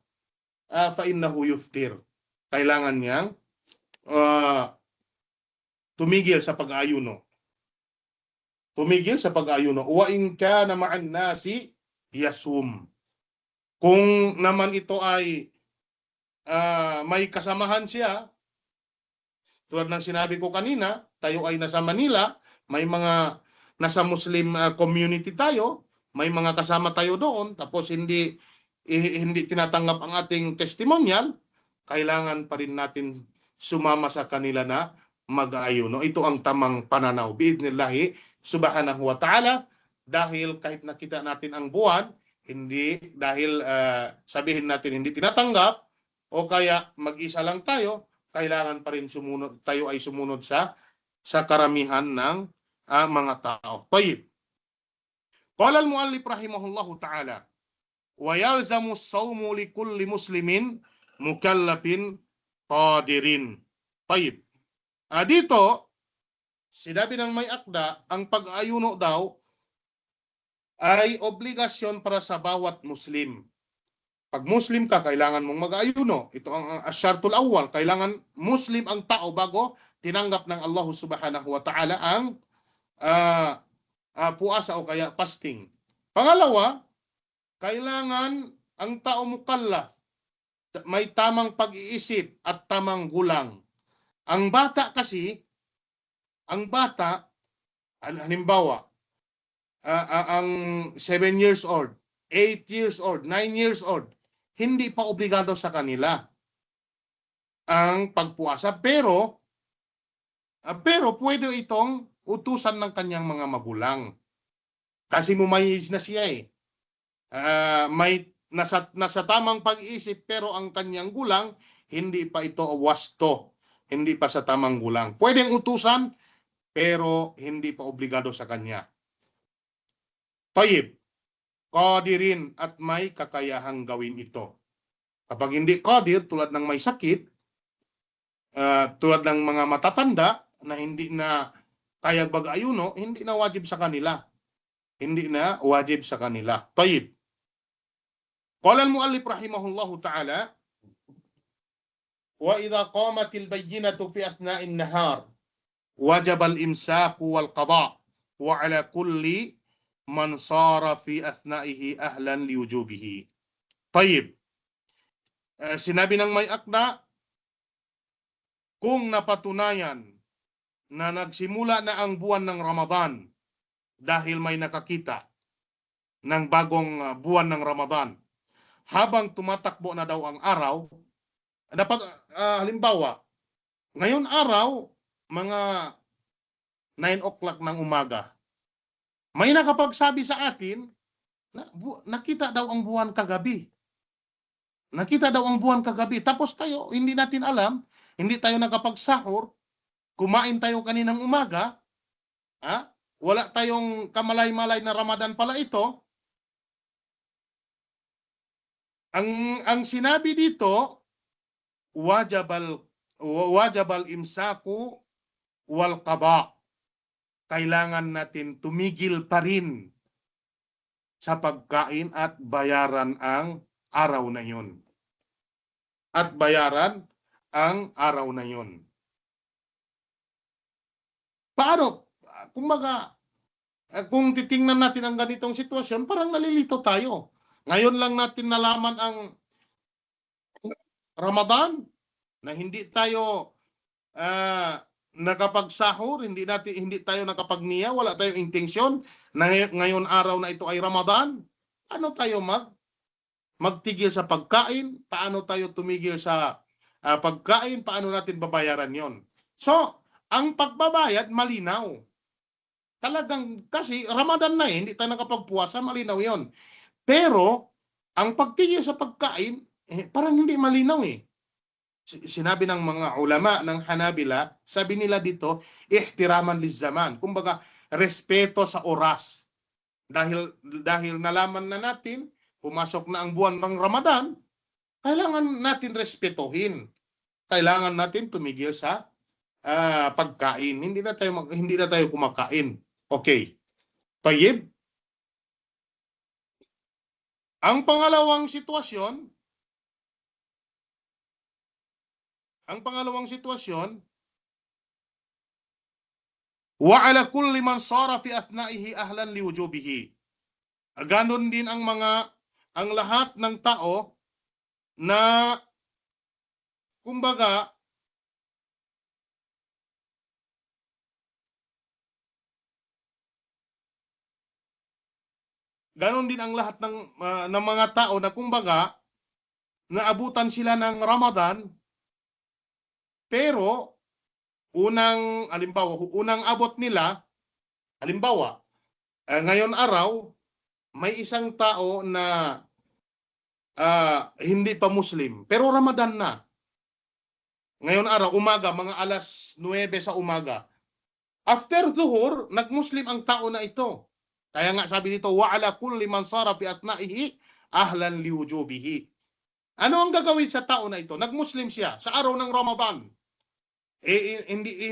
fa innahu yuftir. Kailangan niyang tumigil sa pag-ayuno. Tumigil sa pag-ayuno. Wa in kana ma'an nasi yasum. Kung naman ito ay may kasamahan siya, tulad ng sinabi ko kanina, tayo ay nasa Manila, may mga nasa Muslim community tayo, may mga kasama tayo doon, tapos hindi tinatanggap ang ating testimonial, kailangan pa rin natin sumama sa kanila na mag-ayuno. Ito ang tamang pananaw. Biidhnillahi subhanahu wa ta'ala, dahil kahit nakita natin ang buwan, hindi dahil sabihin natin hindi tinatanggap, o kaya mag-isa lang tayo, kailangan pa rin tayo ay sumunod sa karamihan ng mga tao. Tayyib. Qala al-muallif rahimahullahu ta'ala, wa yalzamu as-sawmu li kulli muslimin mukallafin qadirin. Tayyib. Dito, sinabi ng may akda, ang pag-ayuno daw ay obligasyon para sa bawat Muslim. Pag Muslim ka, kailangan mong mag-ayuno. Ito ang asyartul awwal. Kailangan Muslim ang tao bago tinanggap ng Allah subhanahu wa ta'ala ang puasa o kaya fasting. Pangalawa, kailangan ang tao mukallaf, may tamang pag-iisip at tamang gulang. Ang bata kasi, halimbawa, ang 7 years old, 8 years old, 9 years old, hindi pa obligado sa kanila ang pagpuasa. Pero pwede itong utusan ng kanyang mga magulang. Kasi mumayis na siya eh. May nasa tamang pag-iisip pero ang kanyang gulang hindi pa ito wasto, hindi pa sa tamang gulang. Pwedeng utusan pero hindi pa obligado sa kanya. Tayyib, qadirin at may kakayahang gawin ito. Kapag hindi qadir, tulad ng may sakit, tulad ng mga matatanda na hindi na kaya mag-ayuno, hindi na wajib sa kanila. Hindi na wajib sa kanila. Tayyib. Qala al-muallif rahimahullahu ta'ala, wa idha qamat al-bayyinatu fi athna'i an-nahar wajib al-imsak wal qada' wa ala kulli man sara fi athna'ihi ahlan li wujubihi. Tayyib. Sinabi ng may akda, kung napatunayan na nagsimula na ang buwan ng Ramadan dahil may nakakita ng bagong buwan ng Ramadan, habang tumatakbo na daw ang araw, dapat halimbawa, ngayon araw, mga 9 o'clock ng umaga, may nakapagsabi sa atin na nakita daw ang buwan kagabi. Nakita daw ang buwan kagabi. Tapos tayo, hindi natin alam, hindi tayo nakapagsahur, kumain tayo kaninang umaga, wala tayong kamalay-malay na Ramadan pala ito. Ang sinabi dito, wajabal imsaku wal qada. Kailangan natin tumigil pa rin sa pagkain at bayaran ang araw na yun. At bayaran ang araw na yun. Paano? Kung titingnan natin ang ganitong sitwasyon, parang nalilito tayo. Ngayon lang natin nalaman ang Ramadan na hindi tayo nakapagsahur, hindi tayo nakapagniya, wala tayong intensyon na ngayon araw na ito ay Ramadan. Ano tayo magtigil sa pagkain? Paano tayo tumigil sa pagkain? Paano natin babayaran yon? So, ang pagbabayad malinaw. Talagang kasi Ramadan na hindi tayo nakapagpuasa, malinaw yon. Pero, ang pagtigil sa pagkain, parang hindi malinaw eh. Sinabi ng mga ulama ng Hanabila, sabi nila dito, ihtiraman lizaman. Kumbaga, respeto sa oras. Dahil nalaman na natin, pumasok na ang buwan ng Ramadan, kailangan natin respetuhin. Kailangan natin tumigil sa pagkain. Hindi na tayo kumakain. Okay. Tayyib. Ang pangalawang sitwasyon, wa ala kulli man sara fi athnaihi ahlan li wujubihi. Ganon din ang lahat ng tao na kumbaga ganon din ang lahat ng mga tao na kumbaga naabutan sila ng Ramadan, pero unang abot nila, halimbawa, ngayon araw, may isang tao na hindi pa Muslim, pero Ramadan na. Ngayon araw, umaga, mga alas 9 sa umaga. After zuhur, nag-Muslim ang tao na ito. Kaya nga sabi dito, wa ala kulli man sara fi atna'ihi ahlan li wujubihi. Ano ang gagawin sa tao na ito? Nag-Muslim siya sa araw ng Ramadan. Hindi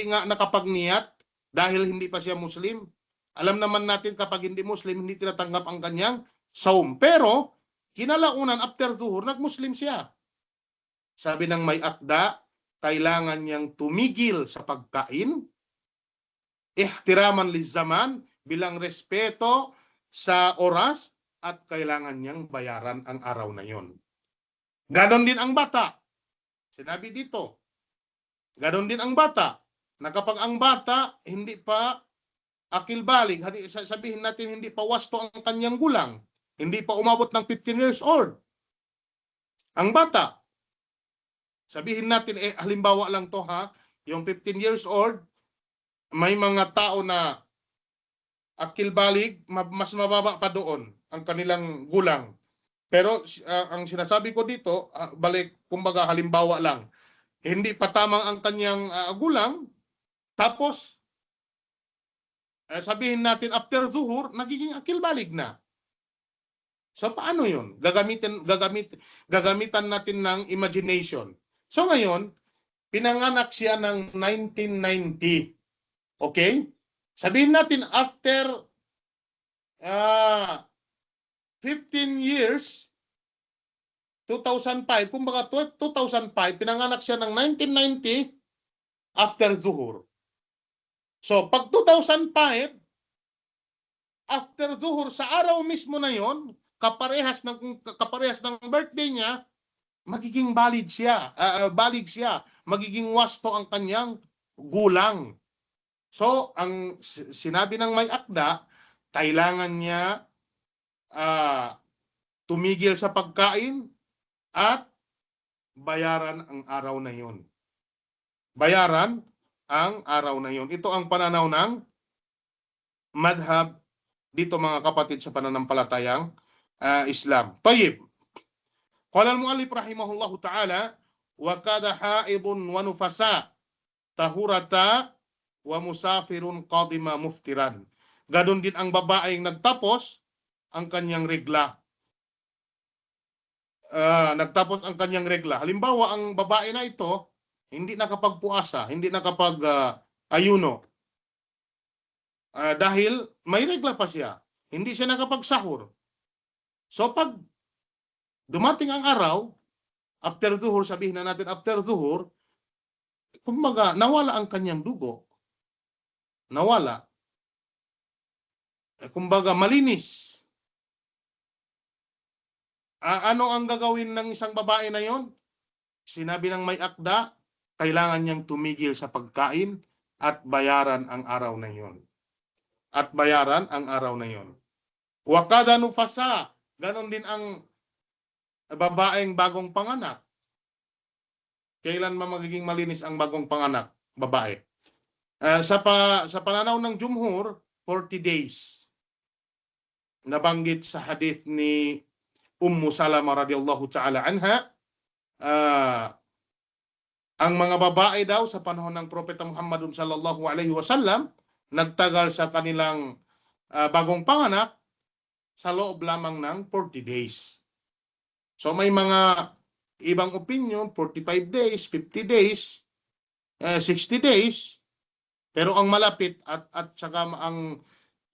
nga nakapagniyat dahil hindi pa siya Muslim. Alam naman natin kapag hindi Muslim, hindi tinatanggap ang kanyang saum. Pero, kinalaunan after zuhur, nag-Muslim siya. Sabi ng may akda, kailangan niyang tumigil sa pagkain, ihtiraman lizaman, bilang respeto sa oras, at kailangan niyang bayaran ang araw na yon. Ganon din ang bata. Sinabi dito, ganon din ang bata, na kapag ang bata hindi pa akil balig, sabihin natin hindi pa wasto ang kanyang gulang, hindi pa umabot ng 15 years old, ang bata, sabihin natin, halimbawa lang to ha, yung 15 years old, may mga tao na akil balig, mas mababa pa doon ang kanilang gulang. Pero ang sinasabi ko dito, balik, kumbaga halimbawa lang, hindi pa tamang ang kanyang gulang, tapos sabihin natin after zuhur, nagiging akil balig na. So paano yun? Gagamitan natin ng imagination. So ngayon, pinanganak siya ng 1990. Okay? Sabihin natin after 15 years, 2005, kumbaga 2005, pinanganak siya ng 1990 after zuhur. So pag 2005, after zuhur, sa araw mismo na yon, kaparehas ng birthday niya, magiging balig siya, magiging wasto ang kanyang gulang. So, ang sinabi ng may akda, kailangan niya tumigil sa pagkain at bayaran ang araw na yon. Bayaran ang araw na yon. Ito ang pananaw ng madhab dito mga kapatid sa pananampalatayang Islam. Tayyib. Qala al-muallif rahimahullahu ta'ala, wa kada haidun wa nufasa tahurata wa musafirun qadima muftiran. Ganon din ang babaeng nagtapos ang kanyang regla. Nagtapos ang kanyang regla. Halimbawa, ang babae na ito, hindi nakapagpuasa, hindi nakapag-ayuno. Dahil may regla pa siya. Hindi siya nakapagsahur. So pag dumating ang araw, after zuhur, sabihin na natin after zuhur, kumbaga nawala ang kanyang dugo. Nawala. Kumbaga malinis. Ano ang gagawin ng isang babae na yon? Sinabi ng may akda, kailangan niyang tumigil sa pagkain at bayaran ang araw na yon. At bayaran ang araw na yon. Wa kada nufasa, ganon din ang babaeng bagong panganak. Kailan magiging malinis ang bagong panganak, babae? Sa pananaw ng jumhur, 40 days. Nabanggit sa hadith ni Ummu Salama radhiyallahu ta'ala anha, ang mga babae daw sa panahon ng Propeta Muhammadun sallallahu alaihi wasallam, nagtagal sa kanilang bagong panganak sa loob lamang ng 40 days. So may mga ibang opinion, 45 days, 50 days, 60 days, pero ang malapit at saka ang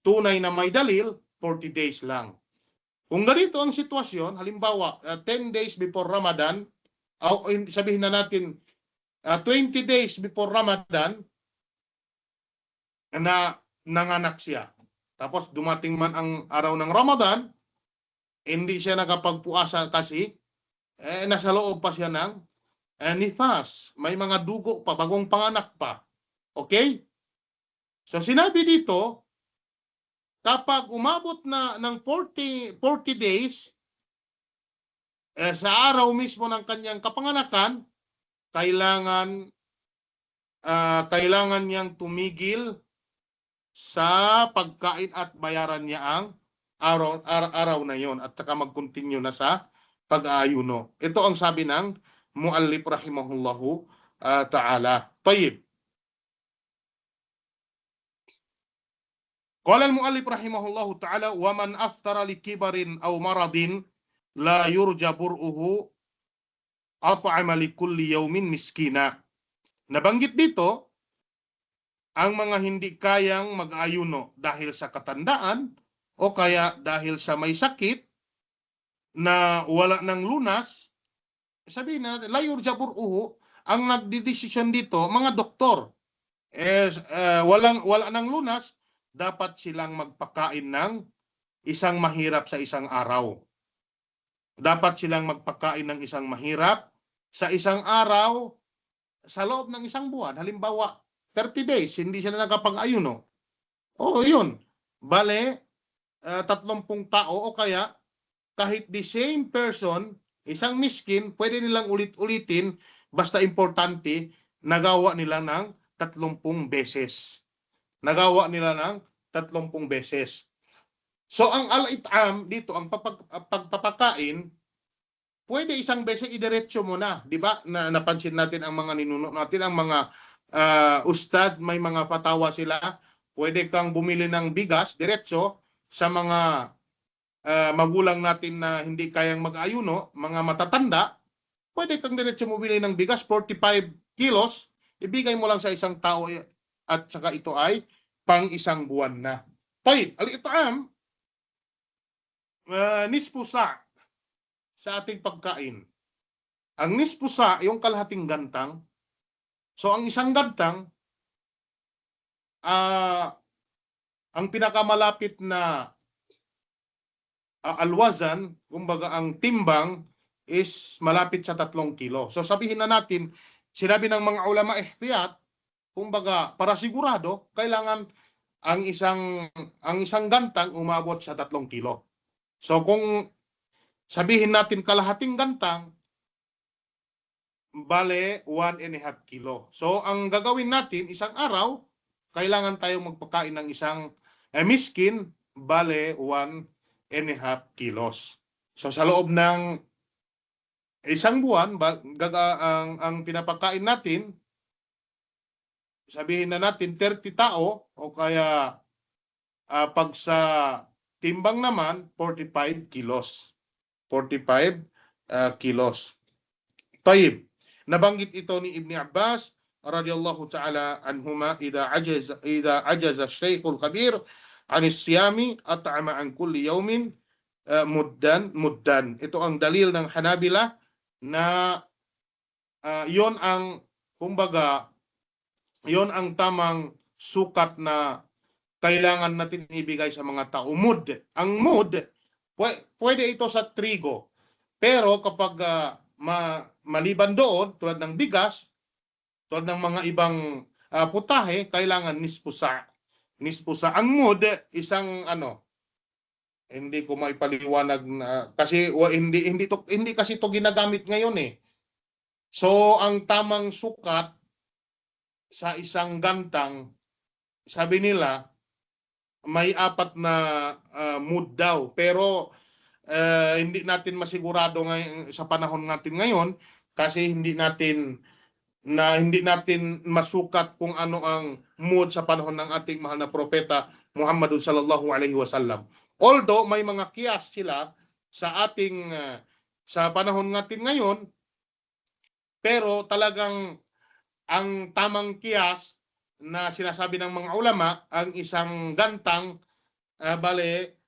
tunay na may dalil, 40 days lang. Kung ganito ang sitwasyon, halimbawa 10 days before Ramadan, o sabihin na natin 20 days before Ramadan, na nanganak siya. Tapos dumating man ang araw ng Ramadan, hindi siya nakapagpuasa kasi nasa loob pa siya ng nifas. May mga dugo pa, bagong panganak pa. Okay? So sinabi dito, kapag umabot na ng 40 days, sa araw mismo ng kanyang kapanganakan, kailangan niyang tumigil sa pagkain at bayaran niya ang araw na yon at saka mag-continue na sa pag-aayuno. Ito ang sabi ng muallif rahimahullahu ta'ala. Tayyib. Qala al-muallif rahimahullahu ta'ala, wa man aftara li kibarin aw maradin la yurja bur'uhu at'ama li kulli yawmin miskina. Nabanggit dito ang mga hindi kayang mag-ayuno dahil sa katandaan o kaya dahil sa may sakit na wala ng lunas. Sabihin natin, la yurja bur'uhu, ang nagdidesisyon dito, mga doktor, wala ng lunas, dapat silang magpakain ng isang mahirap sa isang araw. Dapat silang magpakain ng isang mahirap sa isang araw sa loob ng isang buwan. Halimbawa, 30 days, hindi sila nakapag-ayuno. Oo, yun. Bale, 30 tao o kaya kahit the same person, isang miskin, pwede nilang ulit-ulitin basta importante nagawa nila ng 30 beses. Nagawa nila ng 30 beses. So ang al-it'am dito, ang pagpapakain, pwede isang beses idiretso mo na, di ba? Na napansin natin ang mga ninuno natin, ang mga ustad, may mga patawa sila. Pwede kang bumili ng bigas diretso sa mga magulang natin na hindi kayang mag-ayuno, mga matatanda. Pwede kang diretso bumili ng bigas, 45 kilos, ibigay mo lang sa isang tao at saka ito ay pang isang buwan na. Tayyib, al-it'am, nisfu sa' sa ating pagkain. Ang nisfu sa' yung kalahating gantang. So ang isang gantang, ang pinakamalapit na alwazan, kumbaga ang timbang is malapit sa 3 kilo. So sabihin na natin, sinabi ng mga ulama ihtiyat, kumbaga para sigurado, kailangan ang isang gantang umabot sa 3 kilo. So kung sabihin natin kalahating gantang, bale 1.5 kilo. So ang gagawin natin, isang araw, kailangan tayong magpakain ng isang miskin, bale 1.5 kilos. So sa loob ng isang buwan, ang pinapakain natin, sabihin na natin 30 tao o kaya pag sa timbang naman 45 kilos. 45 kilos. Tayyib. Nabanggit ito ni Ibn Abbas radiyallahu ta'ala anhuma, idha ajaza Shaykhul Kabir anis siyami at'ama an kulli yawmin muddan. Ito ang dalil ng Hanabila na yon ang kumbaga yon ang tamang sukat na kailangan natin ibigay sa mga tao. Mud. Ang mud, pwede ito sa trigo. Pero kapag maliban doon, tulad ng bigas, tulad ng mga ibang putahe, kailangan nispusa. Nispusa. Ang mud, isang hindi ko maipaliwanag na, kasi hindi kasi to ginagamit ngayon eh. So ang tamang sukat sa isang gantang, sabi nila may 4 na mud daw, pero hindi natin masigurado ngayon sa panahon natin ngayon kasi hindi natin masukat kung ano ang mud sa panahon ng ating mahal na propeta Muhammadun sallallahu alaihi wasallam. Although may mga kiyas sila sa ating sa panahon natin ngayon, pero talagang ang tamang kiyas na sinasabi ng mga ulama, ang isang gantang bale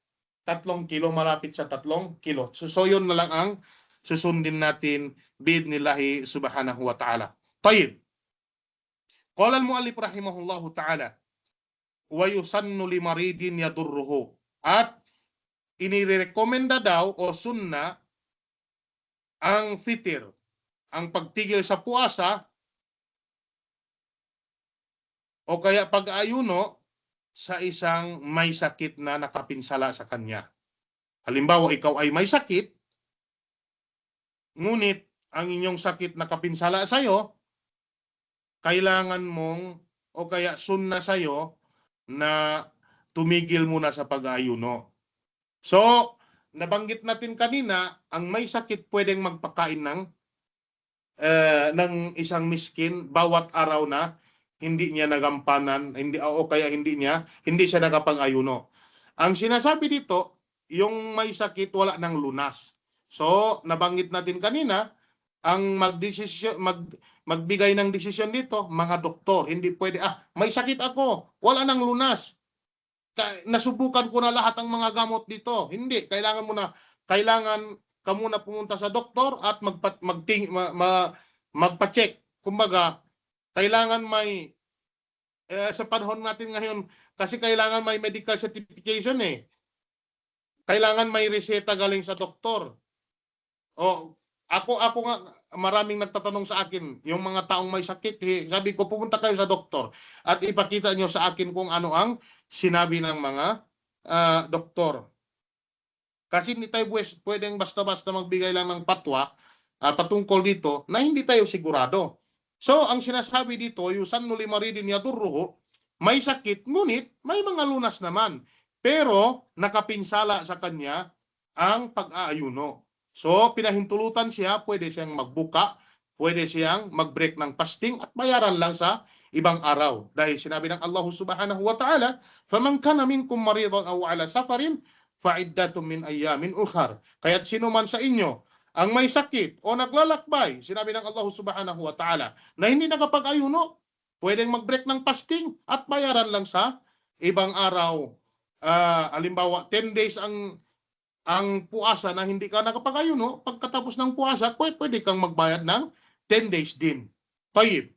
3 kilo, malapit sa 3 kilo. So yun na lang ang susundin natin biidhnillahi subhanahu wa ta'ala. Tayyib. Qala al-muallif rahimahullahu ta'ala, wa yusannu limaridin yadurruhu. At inirekomenda daw o sunna ang fitir, ang pagtigil sa puasa o kaya pag-ayuno sa isang may sakit na nakapinsala sa kanya. Halimbawa, ikaw ay may sakit, ngunit ang inyong sakit nakapinsala sa iyo, kailangan mong o kaya sunna sa iyo na tumigil muna sa pag-ayuno. So, nabanggit natin kanina, ang may sakit pwedeng magpakain ng isang miskin bawat araw na hindi niya nagampanan, hindi siya nakapag-ayuno. Ang sinasabi dito, yung may sakit wala ng lunas. So, nabanggit natin kanina, ang magbigay ng desisyon dito, mga doktor. Hindi pwede, may sakit ako, wala ng lunas. Nasubukan ko na lahat ng mga gamot dito. Hindi, kailangan ka muna pumunta sa doktor at magpa-check. Kumbaga, kailangan may sa panahon natin ngayon kasi kailangan may medical certification eh. kailangan may reseta galing sa doktor. O ako nga, maraming nagtatanong sa akin, yung mga taong may sakit, sabi ko pumunta kayo sa doktor at ipakita nyo sa akin kung ano ang sinabi ng mga doktor. Kasi hindi tayo pwedeng basta-basta magbigay lang ng patwa patungkol dito na hindi tayo sigurado. So, ang sinasabi dito, yusannu limaridin yadurruhu, may sakit, ngunit may mga lunas naman. Pero nakapinsala sa kanya ang pag-aayuno. So, pinahintulutan siya, pwede siyang magbuka, pwede siyang mag-break ng fasting at bayaran lang sa ibang araw. Dahil sinabi ng Allah subhanahu wa ta'ala, فَمَنْ كَانَ مِنْكُمْ مَرِيضًا أَوْ عَلَى سَفَرٍ فَعِدَّةٌ مِنْ أَيَّامٍ أُخَرٍ. Kaya't sino man sa inyo ang may sakit o naglalakbay, sinabi ng Allah subhanahu wa ta'ala, na hindi nakapag-ayuno, pwedeng mag-break ng fasting at bayaran lang sa ibang araw. Halimbawa, 10 days ang puasa na hindi ka nakapag-ayuno, pagkatapos ng puasa, pwede kang magbayad ng 10 days din. Tayyib.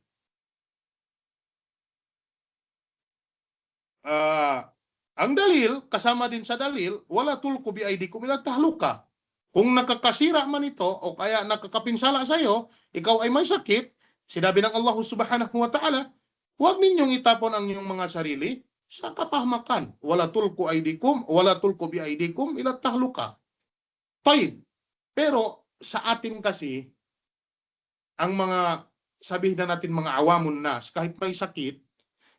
Ang dalil, kasama din sa dalil, wala tulko bi aydikum ila tahluka. Kung nakakasira man ito o kaya nakakapinsala sa iyo, ikaw ay may sakit, sinabi ng Allah subhanahu wa ta'ala, huwag ninyong itapon ang inyong mga sarili sa kapahamakan. Wala tulko aydikum, wala tulko bi aydikum ila tahluka. Tayyib. Pero sa atin kasi, ang mga, sabihin na natin mga awamun nas, kahit may sakit,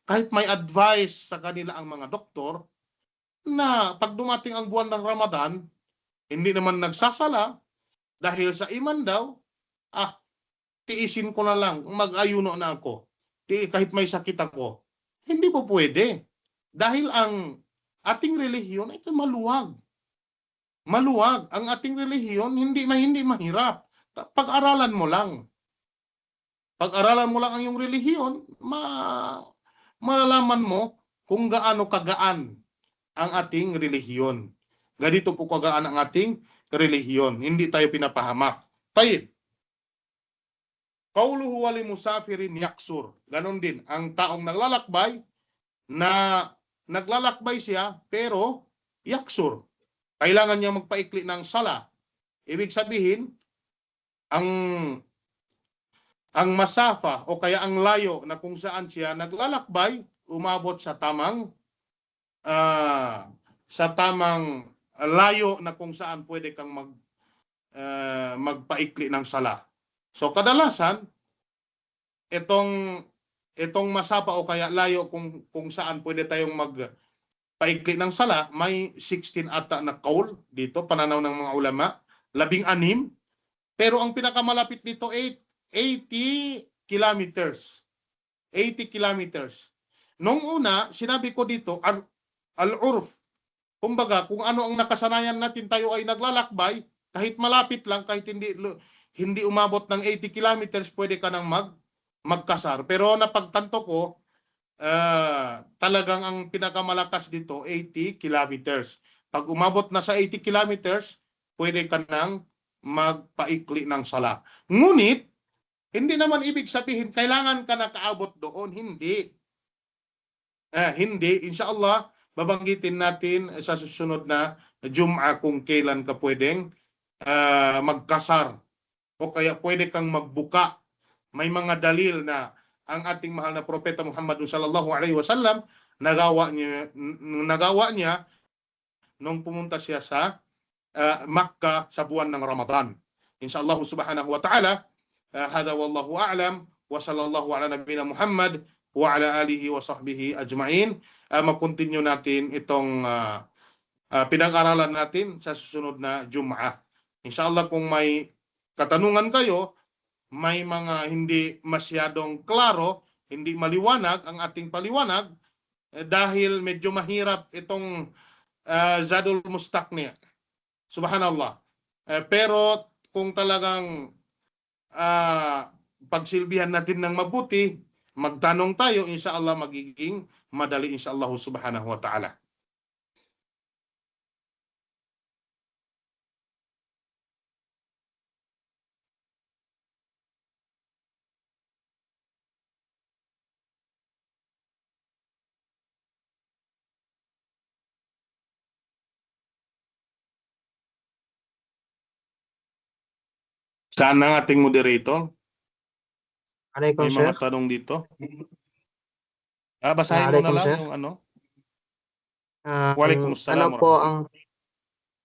kahit may advice sa kanila ang mga doktor, na pag dumating ang buwan ng Ramadan, hindi naman nagsasala, dahil sa iman daw, tiisin ko na lang, mag-ayuno na ako, kahit may sakit ako. Hindi po pwede. Dahil ang ating relihiyon ay maluwag. Maluwag. Ang ating relihiyon, hindi mahirap. Pag-aralan mo lang. Pag-aralan mo lang ang iyong relihiyon, malalaman mo kung gaano kagaan ang ating relihiyon. Ganito po kagaan ang ating relihiyon. Hindi tayo pinapahamak. Tayo. Qauluhu wali musafirin yaksur. Ganon din. Ang taong naglalakbay, na naglalakbay siya, pero yaksur. Kailangan niya magpaikli ng sala. Ibig sabihin, ang masafa o kaya ang layo na kung saan siya naglalakbay, umabot sa tamang layo na kung saan pwede kang magpaikli ng sala. So kadalasan, itong masapa o kaya layo kung saan pwede tayong magpaikli ng sala, may 16 ata na kaul dito, pananaw ng mga ulama, 16. Pero ang pinakamalapit dito 80 kilometers. 80 kilometers. Nung una, sinabi ko dito, al-urf. Kumbaga, kung ano ang nakasanayan natin, tayo ay naglalakbay, kahit malapit lang, kahit hindi umabot ng 80 kilometers, pwede ka nang magkasar. Pero napagtanto ko, talagang ang pinakamalakas dito, 80 kilometers. Pag umabot na sa 80 kilometers, pwede ka nang magpaikli ng sala. Ngunit, hindi naman ibig sabihin, kailangan ka nakaabot doon. Hindi. Hindi. Inshallah, babanggitin natin sa susunod na Jum'a kung kailan ka pwedeng magkasar. O kaya pwede kang magbuka. May mga dalil na ang ating mahal na propeta Muhammad sallallahu alaihi wasallam nagawa niya nung pumunta siya sa Makkah sa buwan ng Ramadan. Inshallah subhanahu wa ta'ala, hada wallahu a'lam wa sallallahu ala nabiyina Muhammad wa ala alihi wa sahbihi ajma'in. Mag-continue natin itong pinag-aralan natin sa susunod na Jum'ah. Inshallah, kung may katanungan kayo, may mga hindi masyadong klaro, hindi maliwanag ang ating paliwanag, dahil medyo mahirap itong Zadul Mustaqni'. Subhanallah. Pero kung talagang pagsilbihan natin ng mabuti, magtanong tayo, inshallah magiging madali inshallah subhanahu wa ta'ala. Saan ang ating moderator? Alaikum, May mga Sheikh. tanong dito. Basahin mo na Alaikum, lang Sheikh. yung ano. Um, Waalaikumsalam ano po warahmatullahi. ang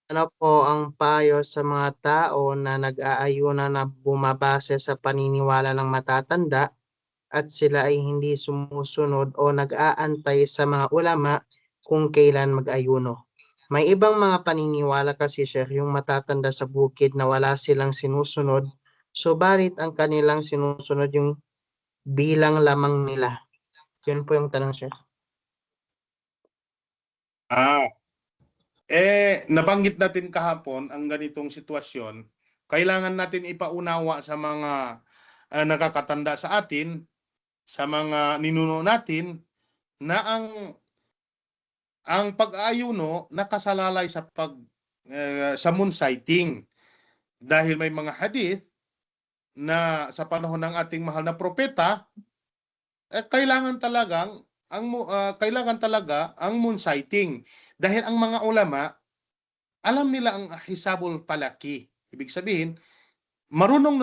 ano po ang payo sa mga tao na nag-aayunan na bumabase sa paniniwala ng matatanda at sila ay hindi sumusunod o nag-aantay sa mga ulama kung kailan mag-ayuno? May ibang mga paniniwala kasi, Sheikh, yung matatanda sa bukid na wala silang sinusunod, subalit ang kanilang sinusunod yung bilang lamang nila. Yun po yung tanong, Sheikh. Nabanggit natin kahapon ang ganitong sitwasyon. Kailangan natin ipaunawa sa mga nakakatanda sa atin, sa mga ninuno natin, na ang pag-aayuno nakasalalay sa moon sighting. Dahil may mga hadith na sa panahon ng ating mahal na propeta, kailangan talaga ang moon sighting. Dahil ang mga ulama, alam nila ang hisabul palaki. Ibig sabihin, marunong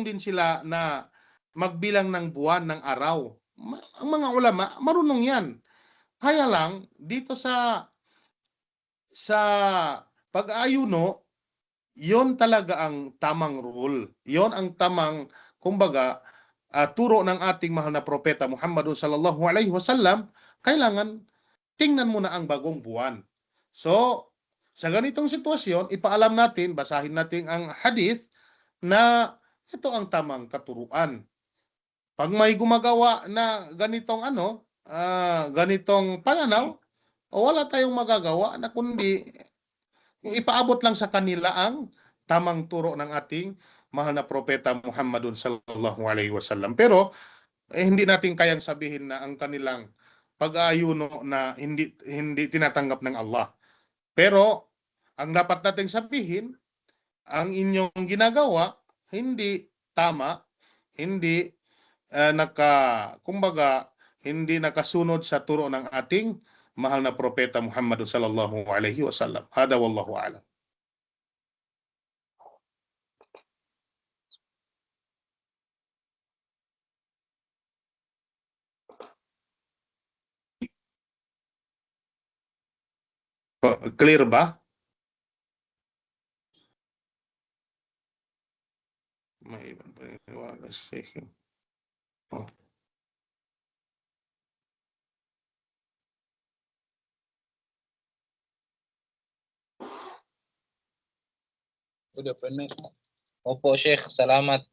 din sila na magbilang ng buwan, ng araw. Ang mga ulama, marunong 'yan. Kaya lang dito sa pag-aayuno, 'yon talaga ang tamang rule. 'Yon ang tamang, kumbaga, turo ng ating mahal na propeta Muhammadun sallallahu alaihi wasallam. Kailangan tingnan mo na ang bagong buwan. So, sa ganitong sitwasyon, ipaalam natin, basahin natin ang hadith na ito ang tamang katuruan. Pag may gumagawa na ganitong pananaw, wala tayong magagawa na kundi yung ipaabot lang sa kanila ang tamang turo ng ating mahal na propeta Muhammadun sallallahu alaihi wasallam. Pero hindi natin kayang sabihin na ang kanilang pag-aayuno na hindi tinatanggap ng Allah. Pero ang dapat nating sabihin, ang inyong ginagawa hindi tama, hindi kumbaga hindi nakasunod sa turo ng ating mahal na propeta Muhammad sallallahu alaihi wasallam. Hada wallahu a'lam. Clear ba? May ibang paniniwala sa Opo, Sheikh. Salamat.